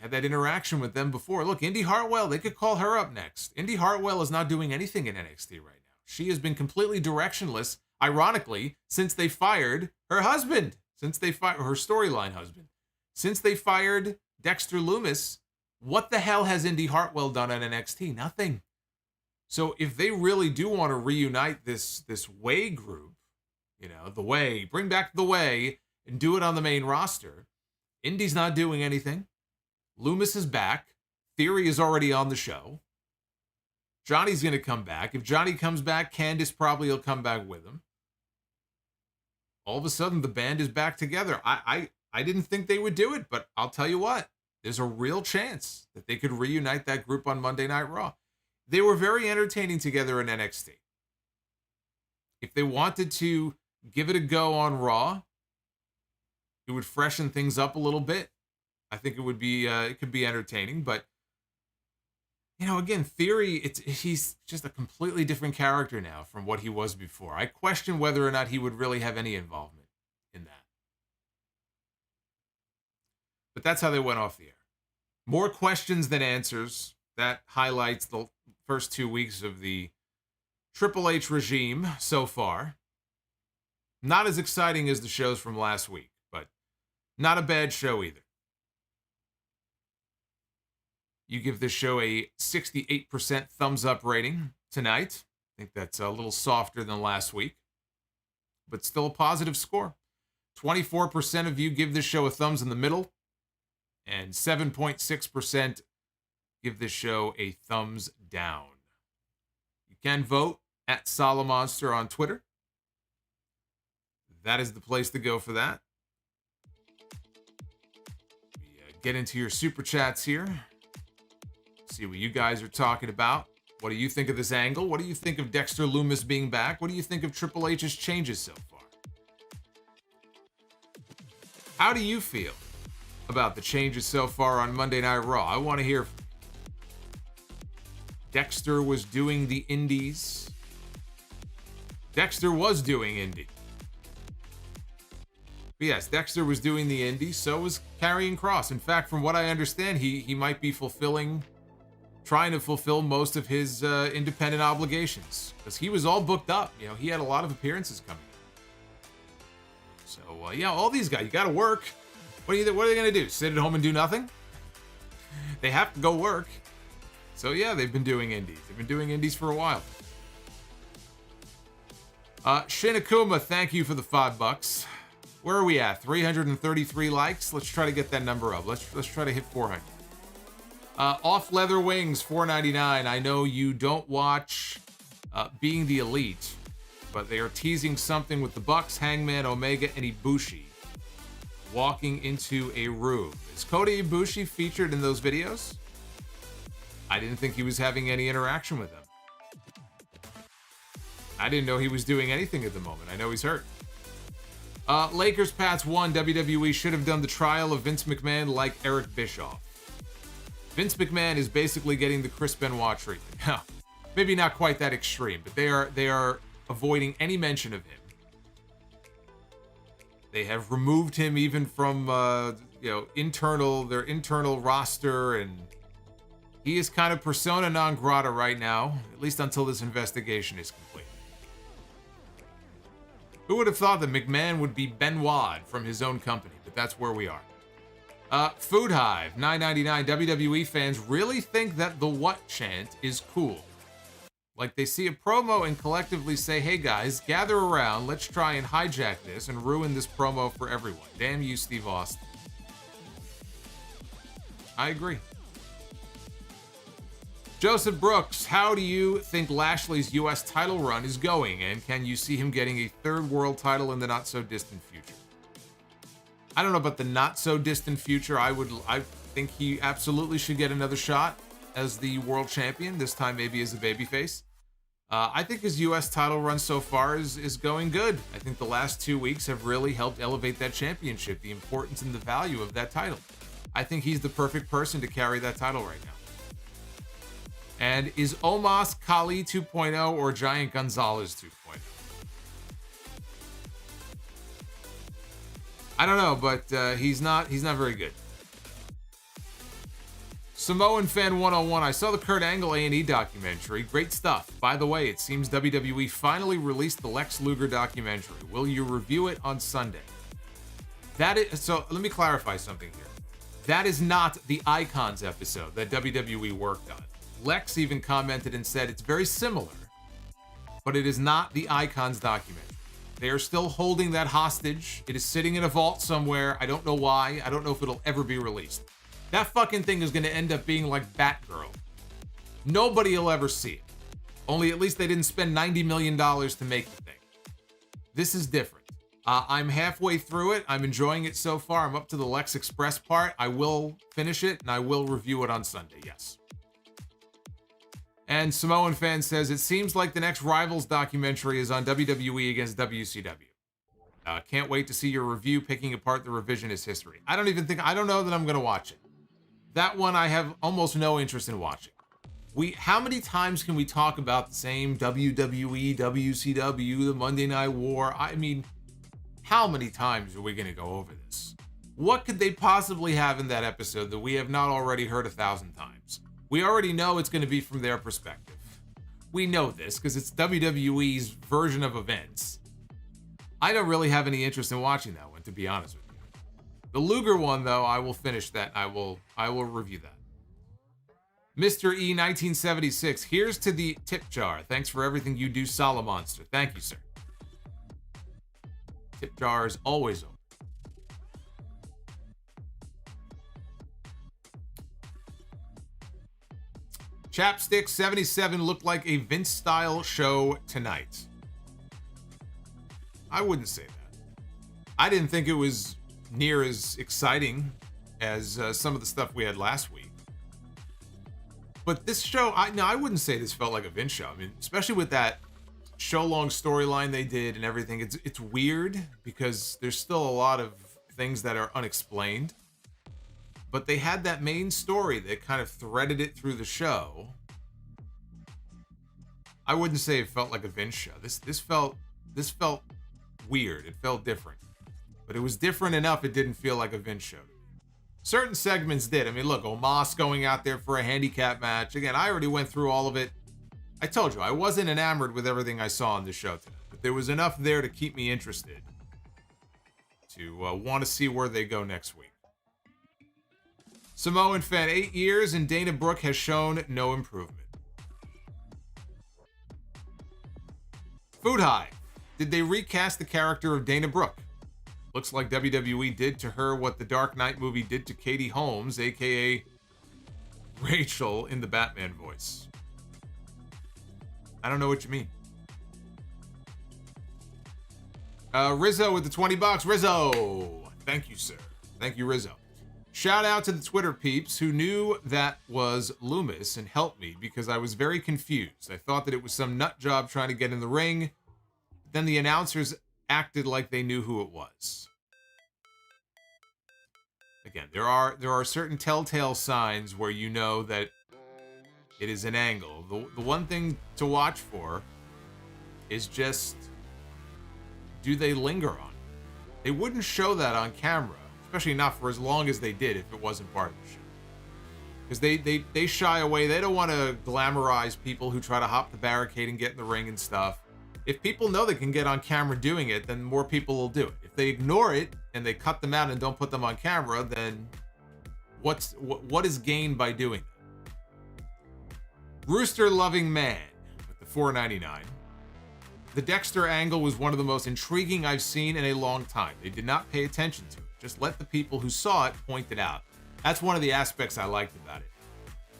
had that interaction with them before. Look, Indy Hartwell, they could call her up next. Indy Hartwell is not doing anything in NXT right now. She has been completely directionless, ironically, since they fired her husband. Since they fired her storyline husband. Since they fired Dexter Lumis, what the hell has Indy Hartwell done on NXT? Nothing. So if they really do want to reunite this Way group, you know, the Way, bring back the Way and do it on the main roster, Indy's not doing anything. Lumis is back. Theory is already on the show. Johnny's going to come back. If Johnny comes back, Candice probably will come back with him. All of a sudden, the band is back together. I didn't think they would do it, but I'll tell you what. There's a real chance that they could reunite that group on Monday Night Raw. They were very entertaining together in NXT. If they wanted to give it a go on Raw, it would freshen things up a little bit. I think it would be it could be entertaining, but you know, again, Theory, he's just a completely different character now from what he was before. I question whether or not he would really have any involvement in that. But that's how they went off the air. More questions than answers. That highlights the first 2 weeks of the Triple H regime so far. Not as exciting as the shows from last week, but not a bad show either. You give this show a 68% thumbs up rating tonight. I think that's a little softer than last week, but still a positive score. 24% of you give this show a thumbs in the middle, and 7.6% give this show a thumbs down. You can vote at Solomonster on Twitter. That is the place to go for that. Get into your super chats here. See what you guys are talking about. What do you think of this angle? What do you think of Dexter Lumis being back? What do you think of Triple H's changes so far? How do you feel about the changes so far on Monday Night Raw? I want to hear. Dexter was doing the indies. Dexter was doing indie. But yes, Dexter was doing the indies, so was Karrion Kross. In fact, from what I understand, he might be trying to fulfill most of his independent obligations, because he was all booked up. You know, he had a lot of appearances coming up. So yeah, all these guys, you got to work. What are they going to do? Sit at home and do nothing? They have to go work. So yeah, they've been doing indies. They've been doing indies for a while. Shinakuma, thank you for the $5. Where are we at? 333 likes. Let's try to get that number up. Let's try to hit 400. Off Leather Wings, $4.99. I know you don't watch Being the Elite, but they are teasing something with the Bucks, Hangman, Omega, and Ibushi walking into a room. Is Kota Ibushi featured in those videos? I didn't think he was having any interaction with them. I didn't know he was doing anything at the moment. I know he's hurt. Lakers Pats 1. WWE should have done the trial of Vince McMahon like Eric Bischoff. Vince McMahon is basically getting the Chris Benoit treatment. Now, maybe not quite that extreme, but they are avoiding any mention of him. They have removed him even from their internal roster, and he is kind of persona non grata right now, at least until this investigation is complete. Who would have thought that McMahon would be Benoit from his own company? But that's where we are. Food Hive, $9.99. WWE fans really think that the what chant is cool. Like they see a promo and collectively say, hey guys, gather around, let's try and hijack this and ruin this promo for everyone. Damn you, Steve Austin. I agree. Joseph Brooks, how do you think Lashley's U.S. title run is going, and can you see him getting a third world title in the not-so-distant future? I don't know about the not-so-distant future. I think he absolutely should get another shot as the world champion, this time maybe as a babyface. I think his U.S. title run so far is going good. I think the last 2 weeks have really helped elevate that championship, the importance and the value of that title. I think he's the perfect person to carry that title right now. And is Omos Kali 2.0 or Giant Gonzalez 2.0? I don't know, but he's not very good. Samoan Fan 101, I saw the Kurt Angle A&E documentary. Great stuff. By the way, it seems WWE finally released the Lex Luger documentary. Will you review it on Sunday? So let me clarify something here. That is not the Icons episode that WWE worked on. Lex even commented and said it's very similar, but it is not the Icons documentary. They are still holding that hostage. It is sitting in a vault somewhere. I don't know why. I don't know if it'll ever be released. That fucking thing is going to end up being like Batgirl. Nobody will ever see it. Only at least they didn't spend $90 million to make the thing. This is different. I'm halfway through it. I'm enjoying it so far. I'm up to the Lex Express part. I will finish it and I will review it on Sunday, yes. And Samoan Fan says, it seems like the next Rivals documentary is on WWE against WCW. Can't wait to see your review picking apart the revisionist history. I don't know that I'm going to watch it. That one I have almost no interest in watching. How many times can we talk about the same WWE, WCW, the Monday Night War? I mean, how many times are we going to go over this? What could they possibly have in that episode that we have not already heard 1,000 times? We already know it's going to be from their perspective. We know this because it's WWE's version of events. I don't really have any interest in watching that one, to be honest with you. The Luger one, though, I will finish that. I will review that. Mr. E 1976, here's to the tip jar. Thanks for everything you do, Solomonster. Thank you, sir. Tip jar is always open. Chapstick 77 looked like a Vince-style show tonight. I wouldn't say that. I didn't think it was near as exciting as some of the stuff we had last week. But this show, I wouldn't say this felt like a Vince show. I mean, especially with that show-long storyline they did and everything. It's weird because there's still a lot of things that are unexplained. But they had that main story that kind of threaded it through the show. I wouldn't say it felt like a Vince show. This felt weird. It felt different. But it was different enough it didn't feel like a Vince show. Certain segments did. I mean, look, Omos going out there for a handicap match. Again, I already went through all of it. I told you, I wasn't enamored with everything I saw on the show today. But there was enough there to keep me interested. To want to see where they go next week. Samoan Fan, 8 years and Dana Brooke has shown no improvement. Food Hive. Did they recast the character of Dana Brooke? Looks like WWE did to her what the Dark Knight movie did to Katie Holmes, aka Rachel in the Batman voice. I don't know what you mean. Rizzo with the $20. Rizzo! Thank you, sir. Thank you, Rizzo. Shout out to the Twitter peeps who knew that was Lumis and helped me because I was very confused. I thought that it was some nut job trying to get in the ring. Then the announcers acted like they knew who it was. Again, there are certain telltale signs where you know that it is an angle. The one thing to watch for is just, do they linger on it? They wouldn't show that on camera, especially not for as long as they did if it wasn't part of the show. Because they shy away. They don't want to glamorize people who try to hop the barricade and get in the ring and stuff. If people know they can get on camera doing it, then more people will do it. If they ignore it and they cut them out and don't put them on camera, then what is gained by doing it? Rooster Loving Man with the $4.99. The Dexter angle was one of the most intriguing I've seen in a long time. They did not pay attention to it. Just let the people who saw it point it out. That's one of the aspects I liked about it.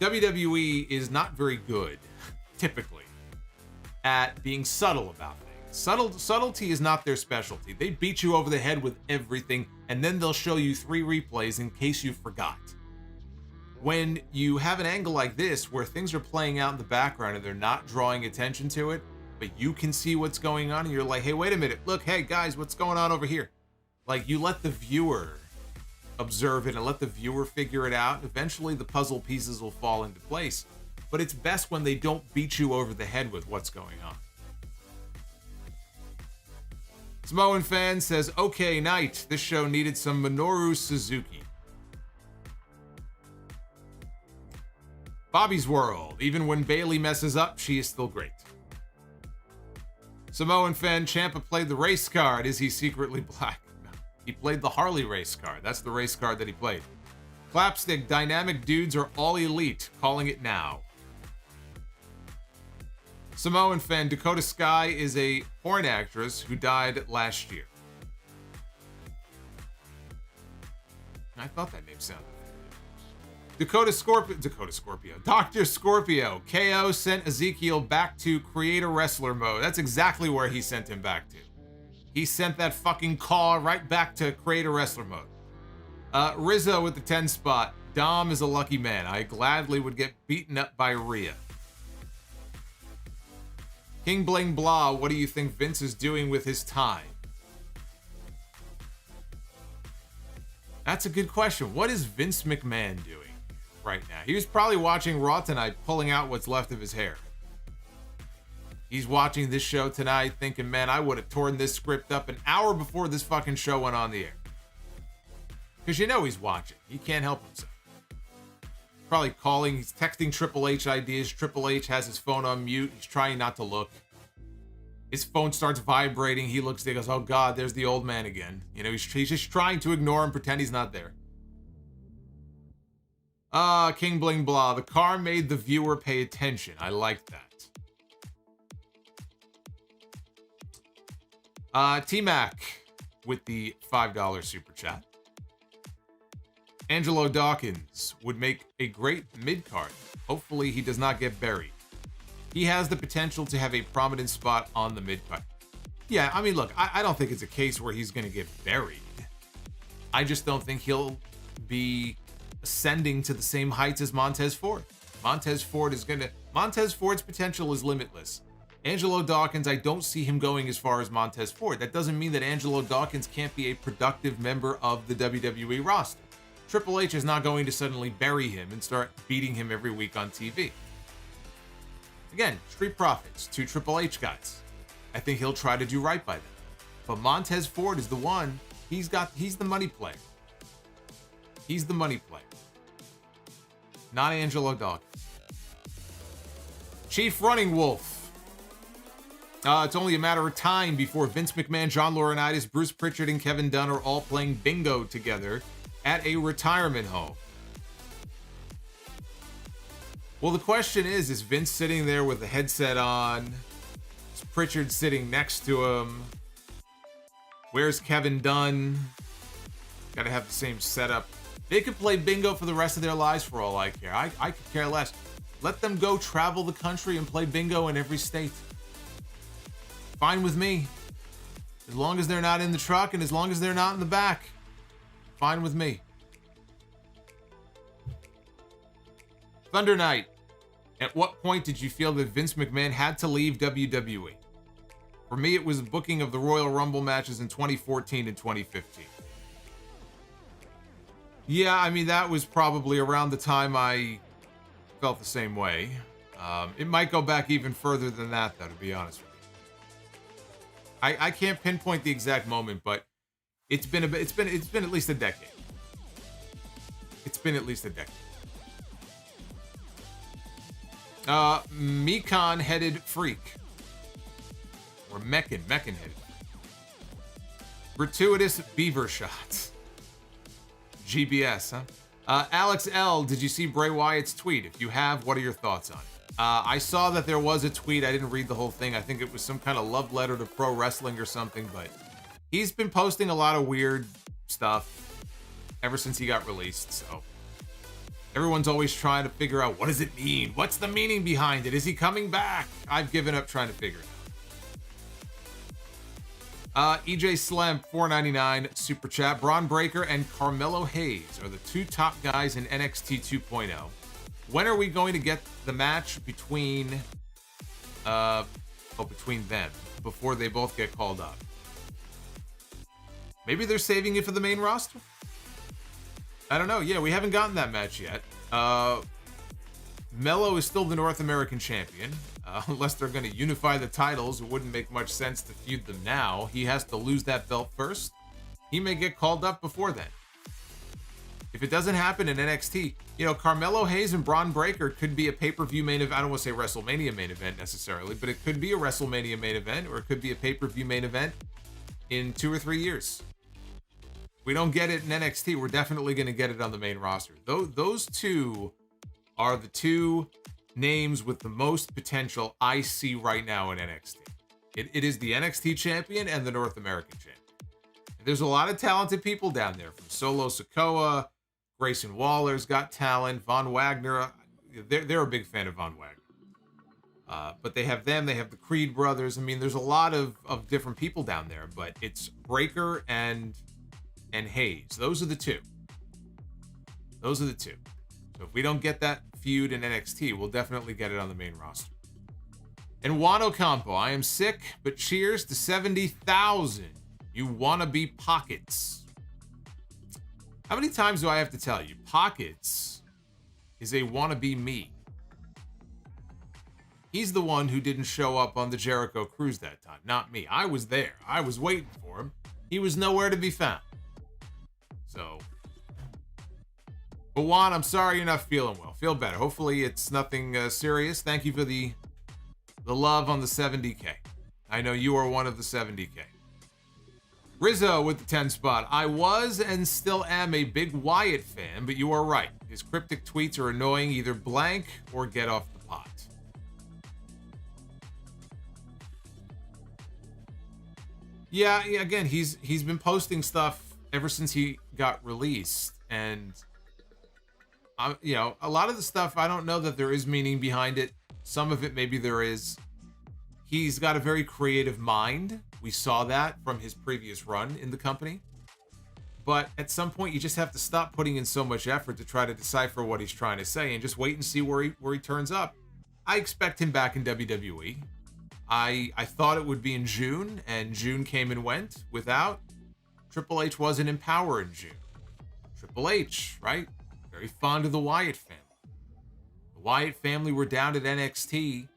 WWE is not very good, typically, at being subtle about things. Subtlety is not their specialty. They beat you over the head with everything, and then they'll show you 3 replays in case you forgot. When you have an angle like this, where things are playing out in the background and they're not drawing attention to it, but you can see what's going on, and you're like, hey, wait a minute, look, hey, guys, what's going on over here? Like, you let the viewer observe it and let the viewer figure it out. Eventually, the puzzle pieces will fall into place. But it's best when they don't beat you over the head with what's going on. Samoan Fan says, okay, night. This show needed some Minoru Suzuki. Bobby's World. Even when Bayley messes up, she is still great. Samoan fan, Ciampa played the race card. Is he secretly black? No. He played the Harley race card. That's the race card that he played. Clapstick, dynamic dudes are all elite. Calling it now. Samoan fan, Dakota Sky is a porn actress who died last year. I thought that name sounded familiar. Dakota Scorpio. Dr. Scorpio. KO sent Ezekiel back to creator wrestler mode. That's exactly where he sent him back to. He sent that fucking call right back to creator wrestler mode. Rizzo with the 10 spot. Dom is a lucky man. I gladly would get beaten up by Rhea. King Bling Blah, what do you think Vince is doing with his time? That's a good question. What is Vince McMahon doing right now? He was probably watching Raw tonight, pulling out what's left of his hair. He's watching this show tonight thinking, man, I would have torn this script up an hour before this fucking show went on the air. Because you know he's watching. He can't help himself. Probably calling, he's texting Triple H ideas. Triple H has his phone on mute. He's trying not to look. His phone starts vibrating. He looks, he goes, oh God, there's the old man again. You know, he's just trying to ignore him, pretend he's not there. King Bling Blah. The car made the viewer pay attention. I like that. T-Mac with the $5 super chat. Angelo Dawkins would make a great mid-card. Hopefully he does not get buried. He has the potential to have a prominent spot on the mid-card. Yeah, I mean, look, I don't think it's a case where he's going to get buried. I just don't think he'll be ascending to the same heights as Montez Ford. Montez Ford's potential is limitless. Angelo Dawkins, I don't see him going as far as Montez Ford. That doesn't mean that Angelo Dawkins can't be a productive member of the WWE roster. Triple H is not going to suddenly bury him and start beating him every week on TV. Again, Street Profits, 2 Triple H guys. I think he'll try to do right by them. But Montez Ford is the one. He's the money player. He's the money player. Not Angelo Dawkins. Chief Running Wolf. It's only a matter of time before Vince McMahon, John Laurinaitis, Bruce Pritchard, and Kevin Dunn are all playing bingo together at a retirement home. Well, the question is Vince sitting there with the headset on? Is Pritchard sitting next to him? Where's Kevin Dunn? Gotta have the same setup. They could play bingo for the rest of their lives for all I care. I could care less. Let them go travel the country and play bingo in every state. Fine with me. As long as they're not in the truck and as long as they're not in the back. Fine with me. Thunder Knight. At what point did you feel that Vince McMahon had to leave WWE? For me, it was the booking of the Royal Rumble matches in 2014 and 2015. Yeah, I mean, that was probably around the time I felt the same way. It might go back even further than that, though, to be honest with you. I can't pinpoint the exact moment, but it's been at least a decade. It's been at least a decade. Mekon-headed freak. Or Meccan-headed. Gratuitous beaver shots. GBS, huh? Alex L, did you see Bray Wyatt's tweet? If you have, what are your thoughts on it? I saw that there was a tweet. I didn't read the whole thing. I think it was some kind of love letter to pro wrestling or something, but he's been posting a lot of weird stuff ever since he got released, so everyone's always trying to figure out, what does it mean? What's the meaning behind it? Is he coming back? I've given up trying to figure it out. EJ Slam, $4.99 super chat. Braun Breaker and Carmelo Hayes are the 2 top guys in NXT 2.0. When are we going to get the match between them before they both get called up? Maybe they're saving it for the main roster? I don't know. Yeah, we haven't gotten that match yet. Melo is still the North American champion. Unless they're going to unify the titles, it wouldn't make much sense to feud them now. He has to lose that belt first. He may get called up before then. If it doesn't happen in NXT, you know, Carmelo Hayes and Braun Breaker could be a pay-per-view main event. I don't want to say WrestleMania main event necessarily, but it could be a WrestleMania main event, or it could be a pay-per-view main event in 2 or 3 years. If we don't get it in NXT, we're definitely going to get it on the main roster. Those two are the two names with the most potential I see right now in NXT. It is the NXT champion and the North American champion. There's a lot of talented people down there, from Solo Sikoa, Grayson Waller's got talent, Von Wagner. They're a big fan of Von Wagner. But they have them, they have the Creed brothers. I mean, there's a lot of different people down there, but it's Breaker and Hayes. Those are the two. So if we don't get that feud in NXT, we'll definitely get it on the main roster. And Wano Campo, I am sick, but cheers to 70,000. You wannabe Pockets. How many times do I have to tell you? Pockets is a wannabe me. He's the one who didn't show up on the Jericho Cruise that time, not me. I was there. I was waiting for him. He was nowhere to be found. So, but Juan, I'm sorry you're not feeling well. Feel better. Hopefully it's nothing serious. Thank you for the love on the 70K. I know you are one of the 70K. Rizzo with the 10 spot. I was and still am a big Wyatt fan, but you are right. His cryptic tweets are annoying. Either blank or get off the pot. Yeah, again, he's been posting stuff ever since he got released, and you know, a lot of the stuff, I don't know that there is meaning behind it. Some of it maybe there is. He's got a very creative mind. We saw that from his previous run in the company. But at some point, you just have to stop putting in so much effort to try to decipher what he's trying to say and just wait and see where he turns up. I expect him back in WWE. I thought it would be in June, and June came and went without. Triple H wasn't in Power in June. Triple H, right? Very fond of the Wyatt family. The Wyatt family were down at NXT,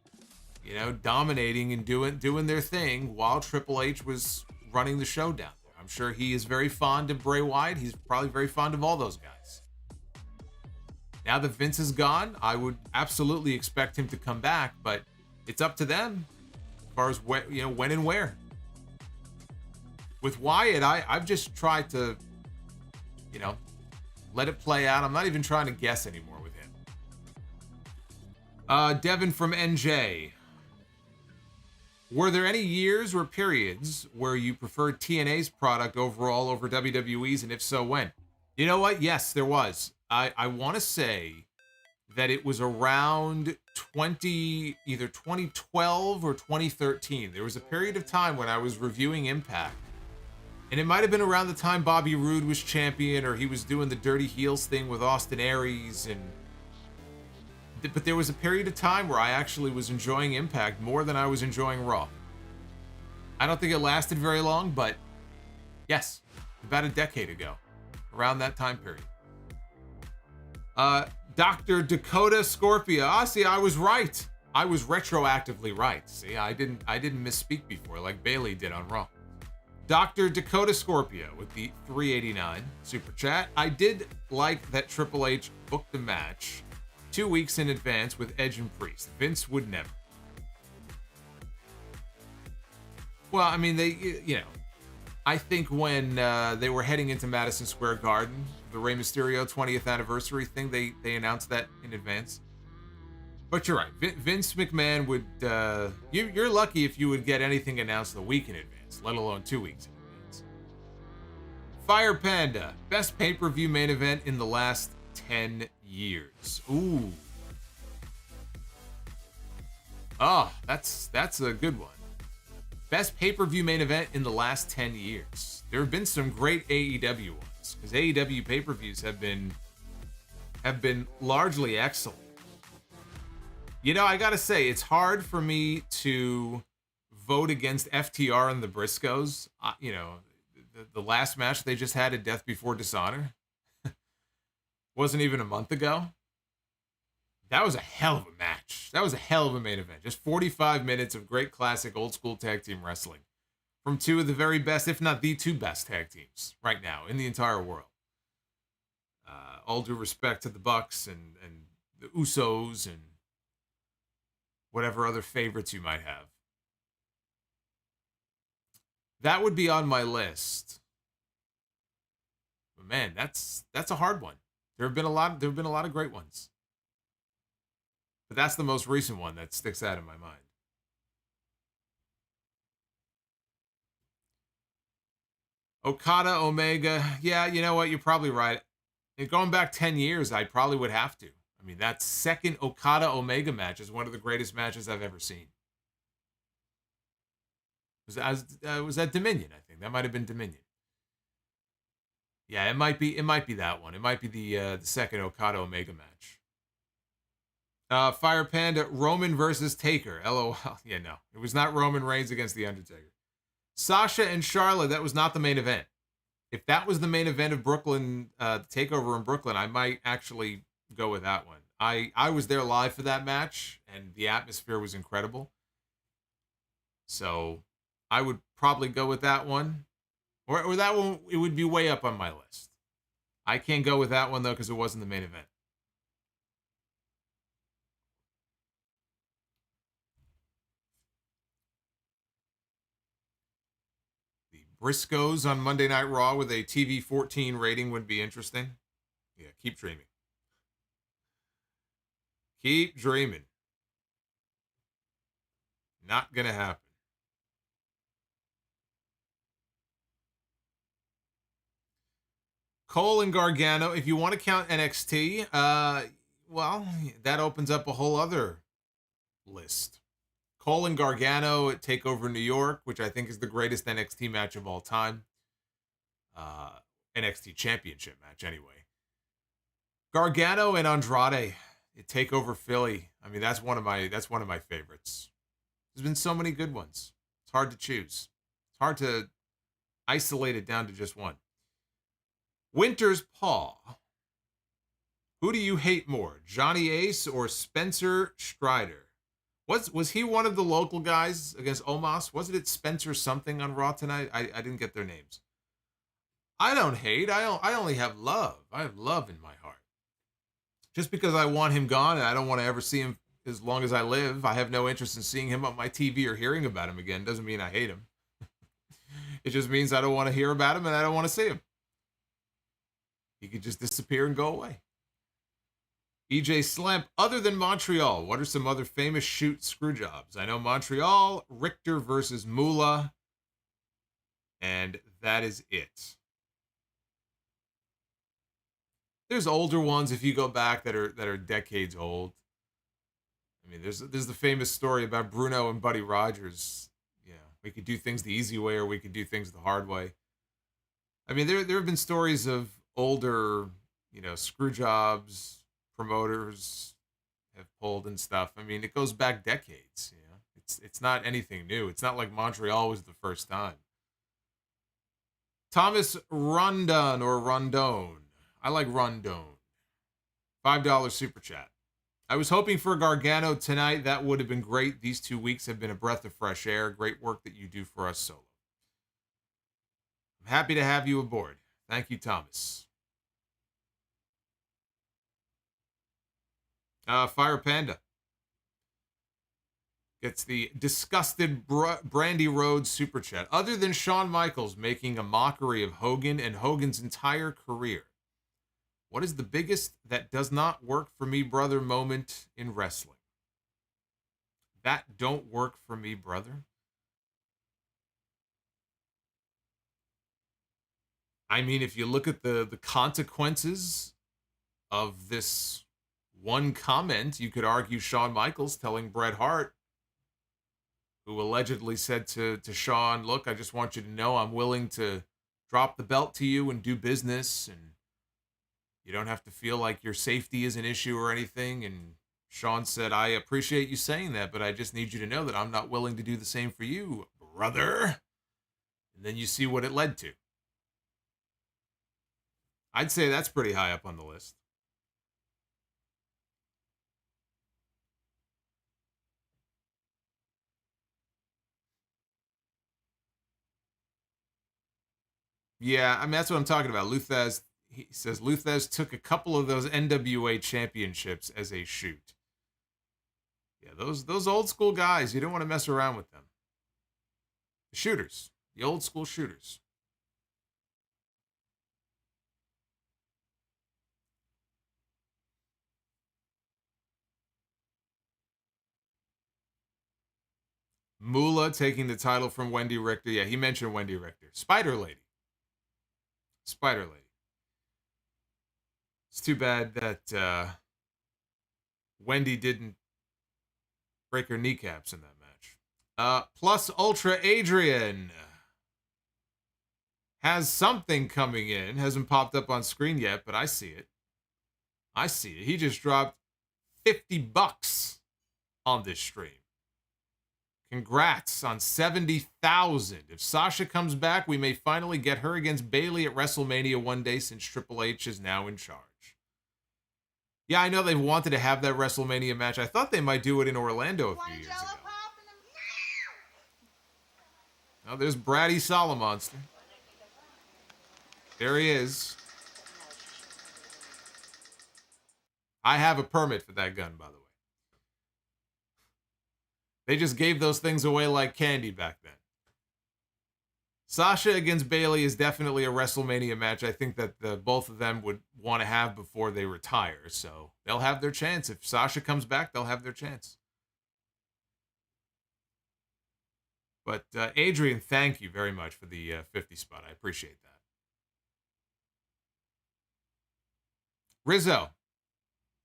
you know, dominating and doing their thing while Triple H was running the show down there. I'm sure he is very fond of Bray Wyatt. He's probably very fond of all those guys. Now that Vince is gone, I would absolutely expect him to come back, but it's up to them as far as when and where. With Wyatt, I've just tried to, you know, let it play out. I'm not even trying to guess anymore with him. Devin from NJ. Were there any years or periods where you preferred TNA's product overall over WWE's, and if so, when? You know what? Yes, there was. I want to say that it was around either 2012 or 2013. There was a period of time when I was reviewing Impact, and it might have been around the time Bobby Roode was champion, or he was doing the Dirty Heels thing with Austin Aries, but there was a period of time where I actually was enjoying Impact more than I was enjoying Raw. I don't think it lasted very long, but yes, about a decade ago, around that time period. Dr. Dakota Scorpio. See, I was right. I was retroactively right. See, I didn't misspeak before like Bailey did on Raw. Dr. Dakota Scorpio with the 389 super chat. I did like that Triple H booked the match 2 weeks in advance with Edge and Priest. Vince would never. Well, I mean, I think when they were heading into Madison Square Garden, the Rey Mysterio 20th anniversary thing, they announced that in advance. But you're right. Vince McMahon would... you're lucky if you would get anything announced a week in advance, let alone 2 weeks in advance. Fire Panda. Best pay-per-view main event in the last 10 years. Ooh. Oh, that's a good one. Best pay-per-view main event in the last 10 years. There have been some great AEW ones, because AEW pay-per-views have been largely excellent. You know, I gotta say, it's hard for me to vote against FTR and the Briscoes. You know, the last match they just had at Death Before Dishonor wasn't even a month ago. That was a hell of a match. That was a hell of a main event. Just 45 minutes of great classic old school tag team wrestling from two of the very best, if not the two best tag teams right now in the entire world. All due respect to the Bucks and the Usos and whatever other favorites you might have. That would be on my list. But man, that's a hard one. There have been a lot of great ones. But that's the most recent one that sticks out in my mind. Okada, Omega. Yeah, you know what? You're probably right. Going back 10 years, I probably would have to. I mean, that second Okada Omega match is one of the greatest matches I've ever seen. Was that Dominion, I think. That might have been Dominion. Yeah, it might be that one. It might be the second Okada Omega match. Fire Panda, Roman versus Taker. LOL. Yeah, no. It was not Roman Reigns against The Undertaker. Sasha and Charlotte, that was not the main event. If that was the main event of Brooklyn, the takeover in Brooklyn, I might actually go with that one. I was there live for that match, and the atmosphere was incredible. So I would probably go with that one. Or that one, it would be way up on my list. I can't go with that one, though, because it wasn't the main event. The Briscoes on Monday Night Raw with a TV 14 rating would be interesting. Yeah, keep dreaming. Keep dreaming. Not going to happen. Cole and Gargano, if you want to count NXT, well, that opens up a whole other list. Cole and Gargano at TakeOver New York, which I think is the greatest NXT match of all time. NXT Championship match, anyway. Gargano and Andrade at TakeOver Philly. I mean, that's one of my favorites. There's been so many good ones. It's hard to choose. It's hard to isolate it down to just one. Winter's Paw. Who do you hate more, Johnny Ace or Spencer Strider? Was he one of the local guys against Omos? Wasn't it Spencer something on Raw tonight? I didn't get their names. I don't hate. I only have love. I have love in my heart. Just because I want him gone and I don't want to ever see him as long as I live, I have no interest in seeing him on my TV or hearing about him again. Doesn't mean I hate him. It just means I don't want to hear about him and I don't want to see him. He could just disappear and go away. EJ Slamp, other than Montreal, what are some other famous shoot screw jobs? I know Montreal, Richter versus Moolah, and that is it. There's older ones if you go back that are decades old. I mean, there's the famous story about Bruno and Buddy Rogers. Yeah, we could do things the easy way or we could do things the hard way. I mean, there have been stories of older, screw jobs, promoters have pulled and stuff. I mean, it goes back decades. It's not anything new. It's not like Montreal was the first time. Thomas Rondon or Rondone. I like Rondone. $5 super chat. I was hoping for Gargano tonight. That would have been great. These 2 weeks have been a breath of fresh air. Great work that you do for us solo. I'm happy to have you aboard. Thank you, Thomas. Fire Panda gets the disgusted Brandy Rhodes super chat. Other than Shawn Michaels making a mockery of Hogan and Hogan's entire career, what is the biggest that does not work for me, brother moment in wrestling? That don't work for me, brother? I mean, if you look at the consequences of this one comment, you could argue Shawn Michaels telling Bret Hart, who allegedly said to Shawn, look, I just want you to know I'm willing to drop the belt to you and do business, and you don't have to feel like your safety is an issue or anything. And Shawn said, I appreciate you saying that, but I just need you to know that I'm not willing to do the same for you, brother. And then you see what it led to. I'd say that's pretty high up on the list. Yeah, I mean, that's what I'm talking about. Luthaz, he says Luthez took a couple of those NWA championships as a shoot. Yeah, those old school guys, you don't want to mess around with them. The shooters, the old school shooters. Moolah taking the title from Wendy Richter. Yeah, he mentioned Wendy Richter. Spider Lady. Spider Lady. It's too bad that Wendy didn't break her kneecaps in that match. Plus Ultra Adrian has something coming in. Hasn't popped up on screen yet, but I see it. I see it. He just dropped $50 on this stream. Congrats on 70,000. If Sasha comes back, we may finally get her against Bayley at WrestleMania one day since Triple H is now in charge. Yeah, I know they've wanted to have that WrestleMania match. I thought they might do it in Orlando a few years ago. Oh, there's Bratty Solomonster. There he is. I have a permit for that gun, by the way. They just gave those things away like candy back then. Sasha against Bayley is definitely a WrestleMania match I think that both of them would want to have before they retire. So they'll have their chance. If Sasha comes back, they'll have their chance. But Adrian, thank you very much for the 50 spot. I appreciate that. Rizzo,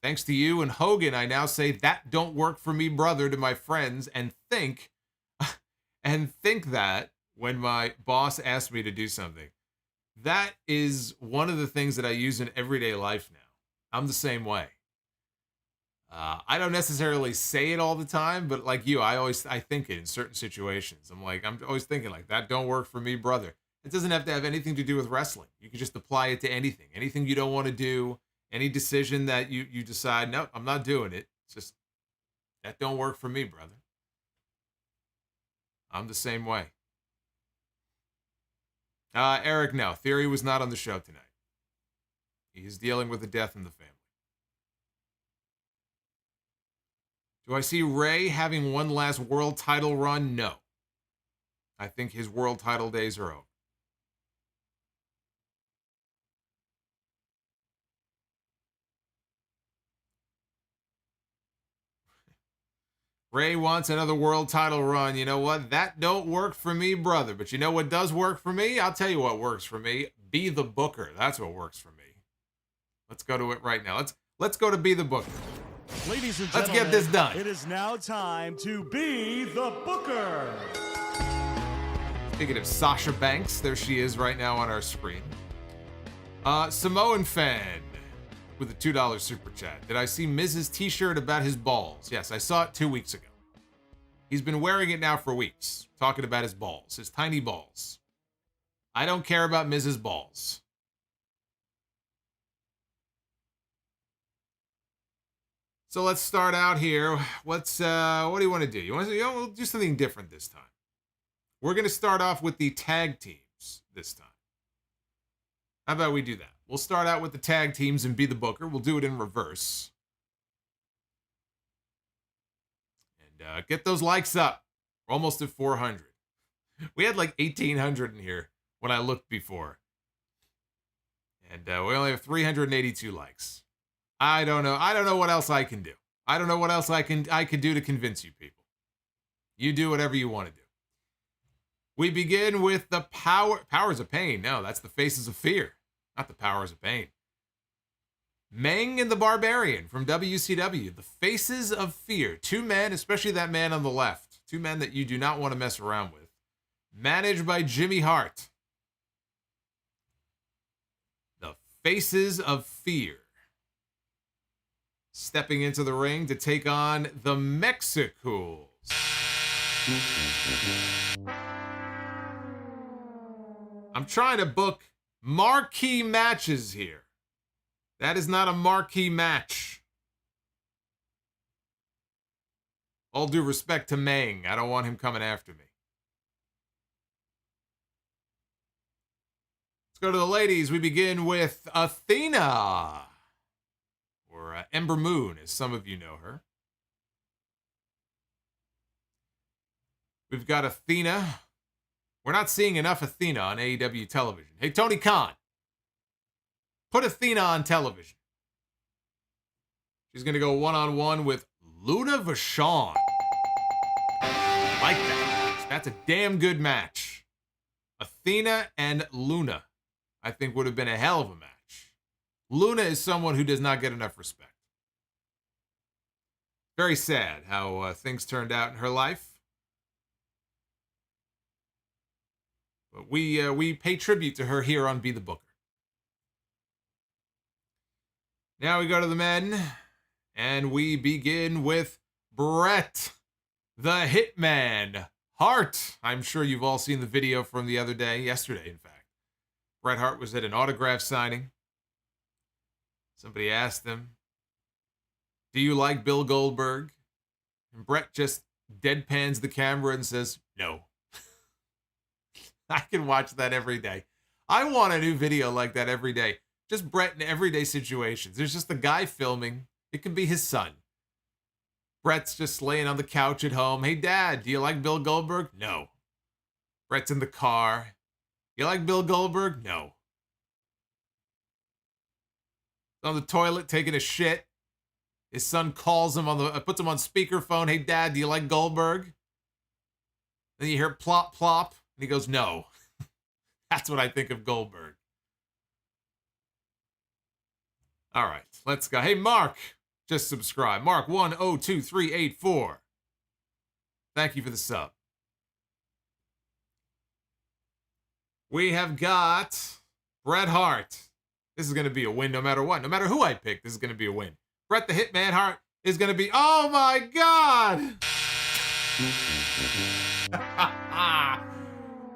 thanks to you and Hogan, I now say that don't work for me, brother, to my friends and think that when my boss asks me to do something. That is one of the things that I use in everyday life now. I'm the same way. I don't necessarily say it all the time, but like you, I think it in certain situations. I'm always thinking like, that don't work for me, brother. It doesn't have to have anything to do with wrestling. You can just apply it to anything. Anything you don't want to do, any decision that you decide, nope, I'm not doing it. It's just, that don't work for me, brother. I'm the same way. Eric, no. Theory was not on the show tonight. He is dealing with a death in the family. Do I see Ray having one last world title run? No. I think his world title days are over. Ray wants another world title run. You know what? That don't work for me, brother. But you know what does work for me? I'll tell you what works for me. Be the Booker. That's what works for me. Let's go to it right now. Let's go to Be the Booker. Ladies and gentlemen, let's get this done. It is now time to Be the Booker. Speaking of Sasha Banks, there she is right now on our screen. Samoan fan with a $2 super chat. Did I see Miz's t-shirt about his balls? Yes, I saw it 2 weeks ago. He's been wearing it now for weeks, talking about his balls, his tiny balls. I don't care about Miz's balls. So let's start out here. What do you want to do? We'll do something different this time. We're going to start off with the tag teams this time. How about we do that? We'll start out with the tag teams and Be the Booker. We'll do it in reverse. And get those likes up. We're almost at 400. We had like 1,800 in here when I looked before. And we only have 382 likes. I don't know. I don't know what else I can do. I don't know what else I could do to convince you people. You do whatever you want to do. We begin with the Powers of Pain. No, that's the Faces of Fear. Not the Powers of Pain. Meng and the Barbarian from WCW. The Faces of Fear. Two men, especially that man on the left. Two men that you do not want to mess around with. Managed by Jimmy Hart. The Faces of Fear. Stepping into the ring to take on the Mexicools. I'm trying to book marquee matches here. That is not a marquee match. All due respect to Meng. I don't want him coming after me. go to the ladies. We begin with Athena, or Ember Moon, as some of you know her. We've got Athena. We're not seeing enough Athena on AEW television. Hey, Tony Khan, put Athena on television. She's going to go one-on-one with Luna Vachon. Like that. That's a damn good match. Athena and Luna, I think, would have been a hell of a match. Luna is someone who does not get enough respect. Very sad how things turned out in her life. But we pay tribute to her here on Be the Booker. Now we go to the men, and we begin with Bret the Hitman Hart. I'm sure you've all seen the video from the other day, yesterday, in fact. Bret Hart was at an autograph signing. Somebody asked him, "Do you like Bill Goldberg?" And Bret just deadpans the camera and says, "No." I can watch that every day. I want a new video like that every day. Just Bret in everyday situations. There's just a guy filming. It could be his son. Bret's just laying on the couch at home. "Hey, Dad, do you like Bill Goldberg?" "No." Bret's in the car. "You like Bill Goldberg?" "No." On the toilet taking a shit. His son calls him puts him on speakerphone. "Hey, Dad, do you like Goldberg?" Then you hear plop, plop, and he goes, "No." That's what I think of Goldberg. All right, let's go. Hey, Mark, just subscribe. Mark 102384. Thank you for the sub. We have got Bret Hart. This is going to be a win no matter what. No matter who I pick, this is going to be a win. Bret the Hitman Hart is going to be... Oh, my God!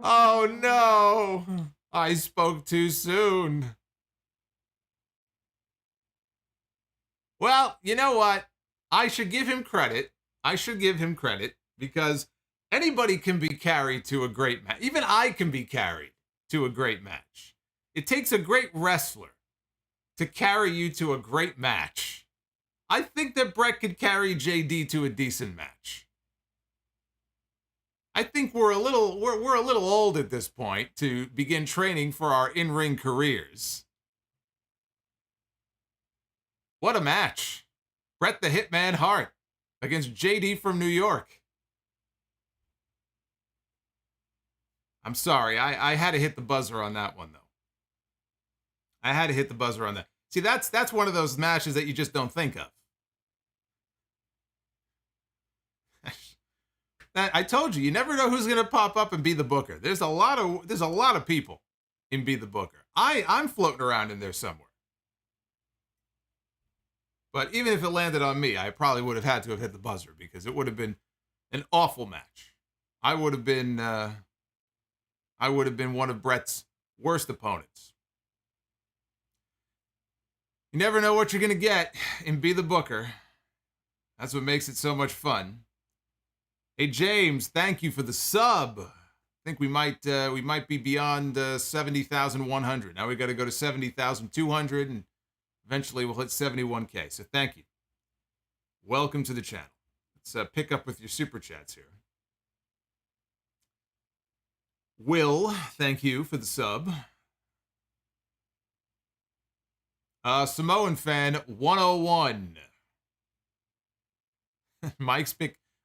Oh, no! I spoke too soon. Well, you know what? I should give him credit. Because anybody can be carried to a great match. Even I can be carried to a great match. It takes a great wrestler to carry you to a great match. I think that Bret could carry JD to a decent match. I think we're a little old at this point to begin training for our in-ring careers. What a match. Bret the Hitman Hart against JD from New York. I'm sorry, I had to hit the buzzer on that one, though. I had to hit the buzzer on that. See, that's one of those matches that you just don't think of. I told you never know who's gonna pop up and be the booker. There's a lot of people in Be the Booker. I'm floating around in there somewhere. But even if it landed on me, I probably would have had to have hit the buzzer because it would have been an awful match. I would have been one of Bret's worst opponents. You never know what you're gonna get in Be the Booker. That's what makes it so much fun. Hey James, thank you for the sub. I think we might be beyond 70,100. Now we got to go to 70,200, and eventually we'll hit 71K. So thank you. Welcome to the channel. Let's pick up with your super chats here. Will, thank you for the sub. Samoan fan 101.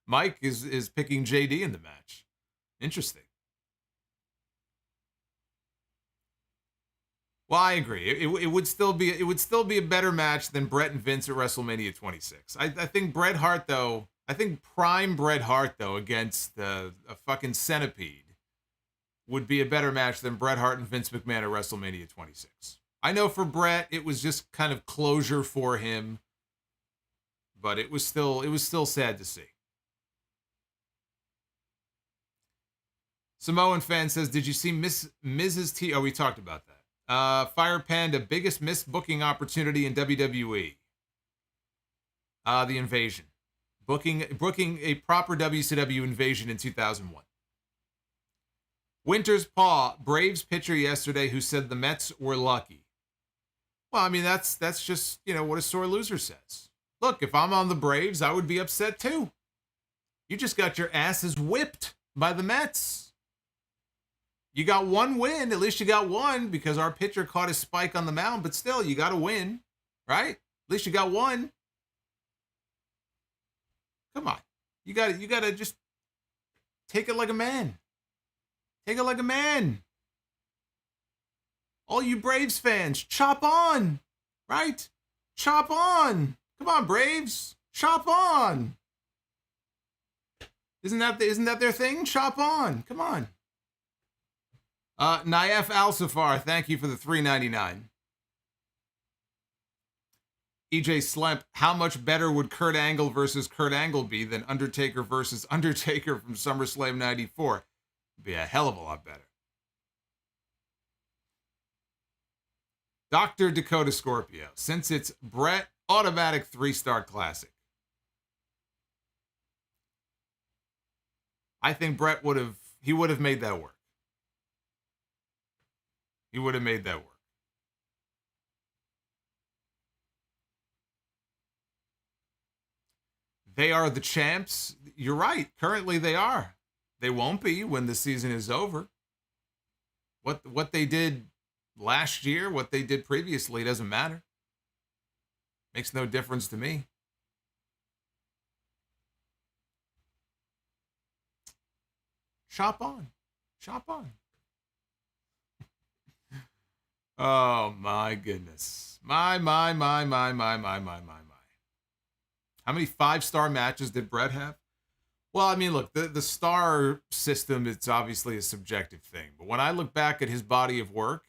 Mike is picking JD in the match. Interesting. Well, I agree. It would still be a better match than Bret and Vince at WrestleMania 26. I think Bret Hart though. I think prime Bret Hart though against a fucking centipede would be a better match than Bret Hart and Vince McMahon at WrestleMania 26. I know for Bret it was just kind of closure for him, but it was still sad to see. Samoan fan says, "Did you see Mrs. T?" Oh, we talked about that. Fire Panda, biggest missed booking opportunity in WWE. The Invasion. Booking a proper WCW Invasion in 2001. Winter's Paw, Braves pitcher yesterday who said the Mets were lucky. Well, I mean, that's just, what a sore loser says. Look, if I'm on the Braves, I would be upset too. You just got your asses whipped by the Mets. You got one win. At least you got one because our pitcher caught his spike on the mound, but still, you got to win, right? At least you got one. Come on. You got to just take it like a man. Take it like a man. All you Braves fans, chop on, right? Chop on. Come on, Braves. Chop on. Isn't that their thing? Chop on. Come on. Naif Al-Safar, thank you for the $3.99. EJ Slemp, how much better would Kurt Angle versus Kurt Angle be than Undertaker versus Undertaker from SummerSlam 94? It'd be a hell of a lot better. Dr. Dakota Scorpio, since it's Brett, automatic 3-star classic. I think Brett would have made that work. He would have made that work. They are the champs. You're right. Currently they are. They won't be when the season is over. What they did last year, what they did previously doesn't matter. Makes no difference to me. Shop on. Shop on. Oh, my goodness. My. How many 5-star matches did Brett have? Well, I mean, look, the star system, it's obviously a subjective thing. But when I look back at his body of work,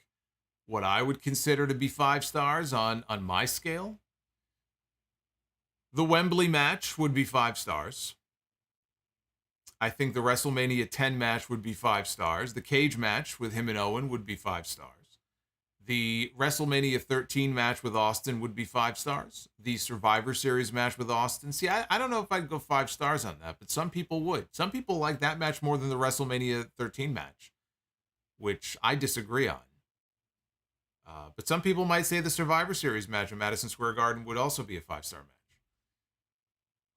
what I would consider to be 5 stars on my scale, the Wembley match would be 5 stars. I think the WrestleMania 10 match would be 5 stars. The cage match with him and Owen would be 5 stars. The WrestleMania 13 match with Austin would be 5 stars. The Survivor Series match with Austin. See, I don't know if I'd go 5 stars on that, but some people would. Some people like that match more than the WrestleMania 13 match, which I disagree on. But some people might say the Survivor Series match in Madison Square Garden would also be a 5-star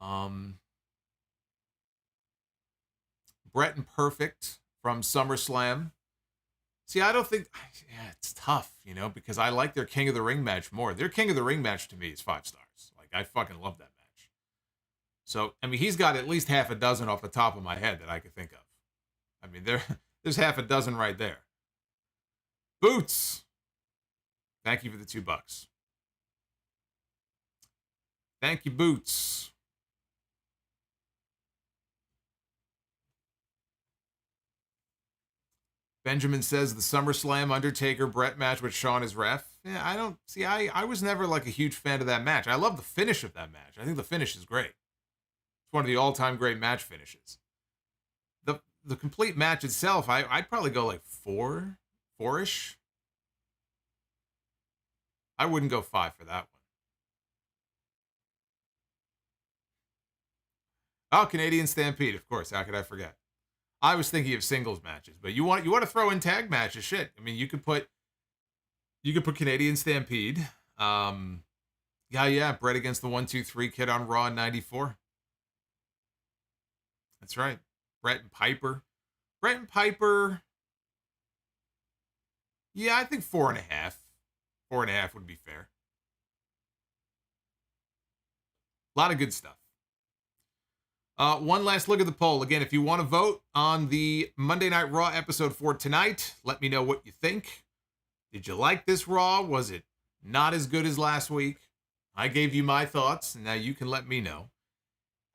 match. Brett and Perfect from SummerSlam. See, I don't think... Yeah, it's tough, because I like their King of the Ring match more. Their King of the Ring match to me is 5 stars. Like, I fucking love that match. So, I mean, he's got at least half a dozen off the top of my head that I could think of. I mean, there's half a dozen right there. Boots. Thank you for the $2. Thank you, Boots. Benjamin says the SummerSlam Undertaker Brett match with Shawn as ref. Yeah, I was never like a huge fan of that match. I love the finish of that match. I think the finish is great. It's one of the all-time great match finishes. The complete match itself, I'd probably go like 4-ish. I wouldn't go 5 for that one. Oh, Canadian Stampede, of course. How could I forget? I was thinking of singles matches, but you want to throw in tag matches, shit. I mean, you could put Canadian Stampede. Yeah, Brett against the 1-2-3 Kid on Raw in 94. That's right. Brett and Piper. Yeah, I think 4.5. 4.5 would be fair. A lot of good stuff. One last look at the poll. Again, if you want to vote on the Monday Night Raw episode for tonight, let me know what you think. Did you like this Raw? Was it not as good as last week? I gave you my thoughts, and now you can let me know.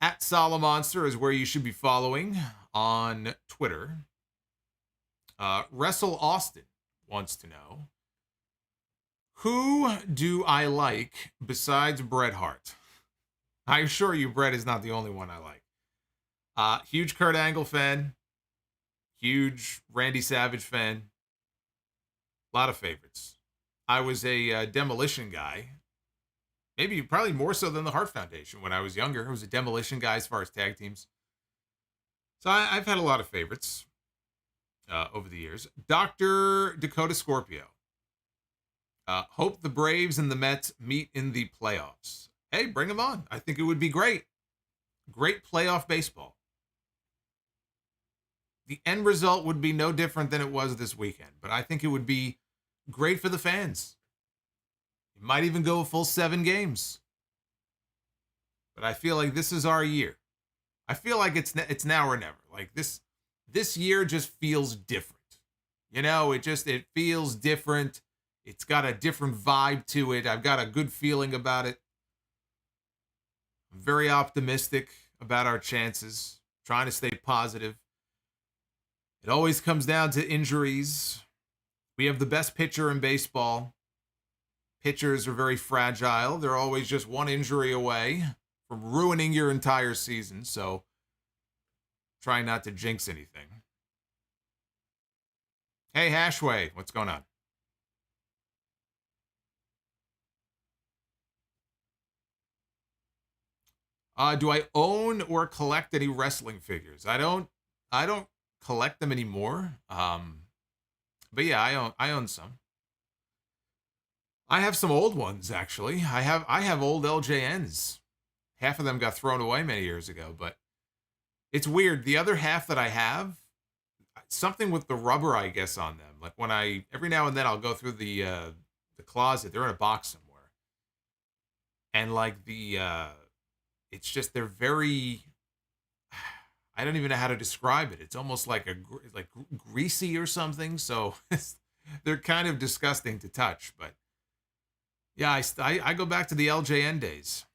At Solomonster is where you should be following on Twitter. Wrestle Austin wants to know, who do I like besides Bret Hart? I assure you, Bret is not the only one I like. Huge Kurt Angle fan. Huge Randy Savage fan. A lot of favorites. I was a Demolition guy. Probably more so than the Hart Foundation when I was younger. I was a Demolition guy as far as tag teams. So I've had a lot of favorites. over the years. Dr. Dakota Scorpio. Hope the Braves and the Mets meet in the playoffs. Hey, bring them on. I think it would be great. Great playoff baseball. The end result would be no different than it was this weekend, but I think it would be great for the fans. It might even go a full 7 games. But I feel like this is our year. I feel like it's now or never. Like this year just feels different. You know, it feels different. It's got a different vibe to it. I've got a good feeling about it. I'm very optimistic about our chances, trying to stay positive. It always comes down to injuries. We have the best pitcher in baseball. Pitchers are very fragile. They're always just one injury away from ruining your entire season, so try not to jinx anything. Hey, Hashway, what's going on? Do I own or collect any wrestling figures? I don't collect them anymore. But yeah, I own some. I have some old ones actually. I have old LJNs. Half of them got thrown away many years ago, but it's weird. The other half that I have, something with the rubber, I guess, on them. Like when every now and then I'll go through the closet. They're in a box somewhere, and like it's just they're very. I don't even know how to describe it. It's almost like greasy or something. So they're kind of disgusting to touch. But yeah, I go back to the LJN days.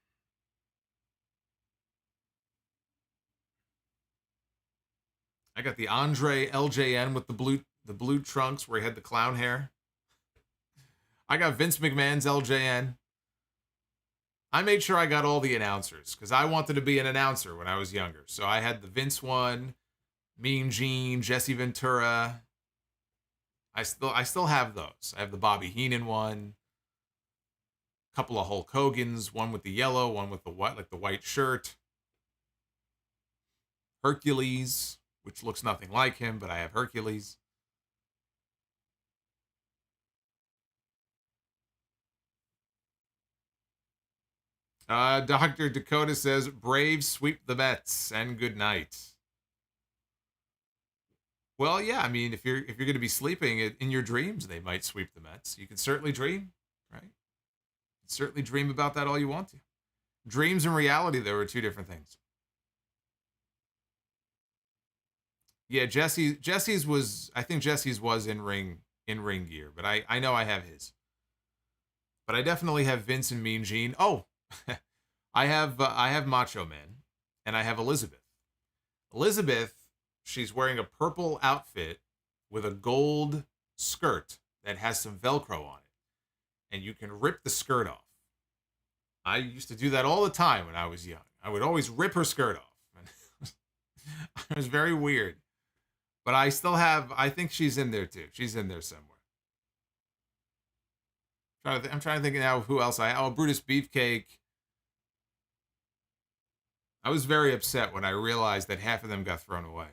I got the Andre LJN with the blue trunks where he had the clown hair. I got Vince McMahon's LJN. I made sure I got all the announcers because I wanted to be an announcer when I was younger. So I had the Vince one, Mean Gene, Jesse Ventura. I still have those. I have the Bobby Heenan one, a couple of Hulk Hogan's, one with the yellow, one with the white, like the white shirt. Hercules, which looks nothing like him, but I have Hercules. Dr. Dakota says, Braves sweep the Mets and good night. Well, yeah, I mean, if you're going to be sleeping in your dreams, they might sweep the Mets. You can certainly dream, right? You can certainly dream about that all you want to. Dreams and reality, though, are two different things. Yeah, Jesse's was, I think Jesse's was in ring gear, but I know I have his. But I definitely have Vince and Mean Gene. Oh, I have Macho Man, and I have Elizabeth. Elizabeth, she's wearing a purple outfit with a gold skirt that has some Velcro on it, and you can rip the skirt off. I used to do that all the time when I was young. I would always rip her skirt off. It was very weird. But I still have, I think she's in there too. She's in there somewhere. I'm trying to think now of who else Brutus Beefcake. I was very upset when I realized that half of them got thrown away.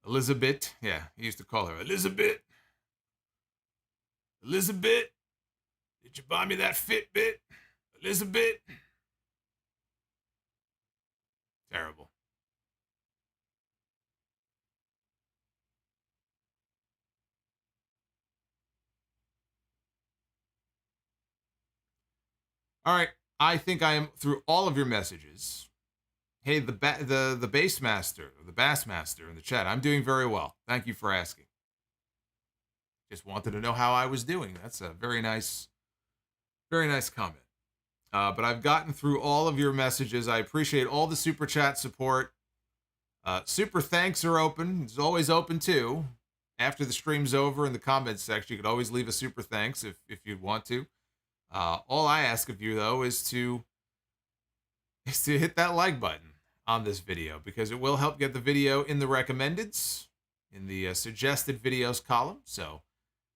Elizabeth. Yeah, he used to call her Elizabeth. Elizabeth. Did you buy me that Fitbit? Elizabeth. Terrible. All right, I think I am through all of your messages. Hey, the Bassmaster, the Bassmaster in the chat. I'm doing very well. Thank you for asking. Just wanted to know how I was doing. That's a very nice comment. But I've gotten through all of your messages. I appreciate all the super chat support. Super thanks are open. It's always open too. After the stream's over in the comments section, you could always leave a super thanks if you'd want to. All I ask of you though is to hit that like button on this video because it will help get the video in the recommendeds, in the suggested videos column. So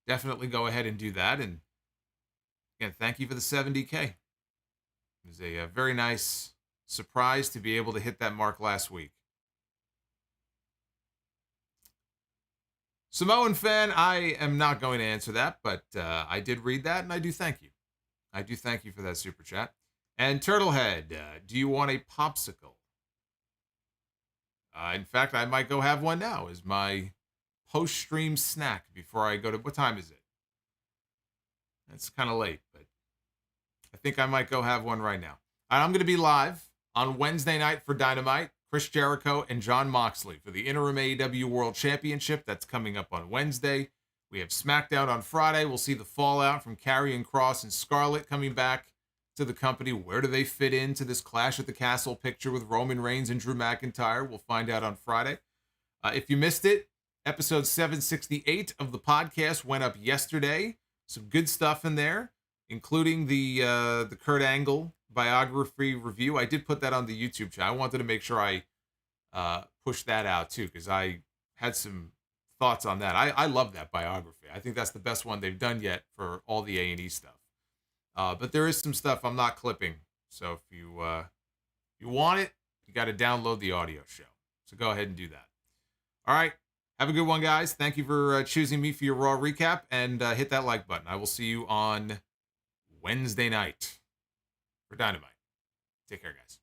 definitely go ahead and do that. And again, thank you for the 70K. It was a very nice surprised to be able to hit that mark last week. Samoan fan, I am not going to answer that, but I did read that, and I do thank you. I do thank you for that super chat. And Turtlehead, do you want a popsicle? In fact, I might go have one now as my post-stream snack before I go to... What time is it? It's kind of late, but I think I might go have one right now. I'm going to be live on Wednesday night for Dynamite. Chris Jericho and Jon Moxley for the interim AEW World Championship. That's coming up on Wednesday. We have SmackDown on Friday. We'll see the fallout from Karrion Kross and Scarlett coming back to the company. Where do they fit into this Clash at the Castle picture with Roman Reigns and Drew McIntyre? We'll find out on Friday. If you missed it, episode 768 of the podcast went up yesterday. Some good stuff in there, including the Kurt Angle biography review. I did put that on the YouTube channel. I wanted to make sure I pushed that out too, because I had some thoughts on that. I love that biography. I think that's the best one they've done yet for all the A&E stuff. But there is some stuff I'm not clipping. So if you want it, you got to download the audio show. So go ahead and do that. All right. Have a good one, guys. Thank you for choosing me for your Raw recap, and hit that like button. I will see you on Wednesday night for Dynamite. Take care, guys.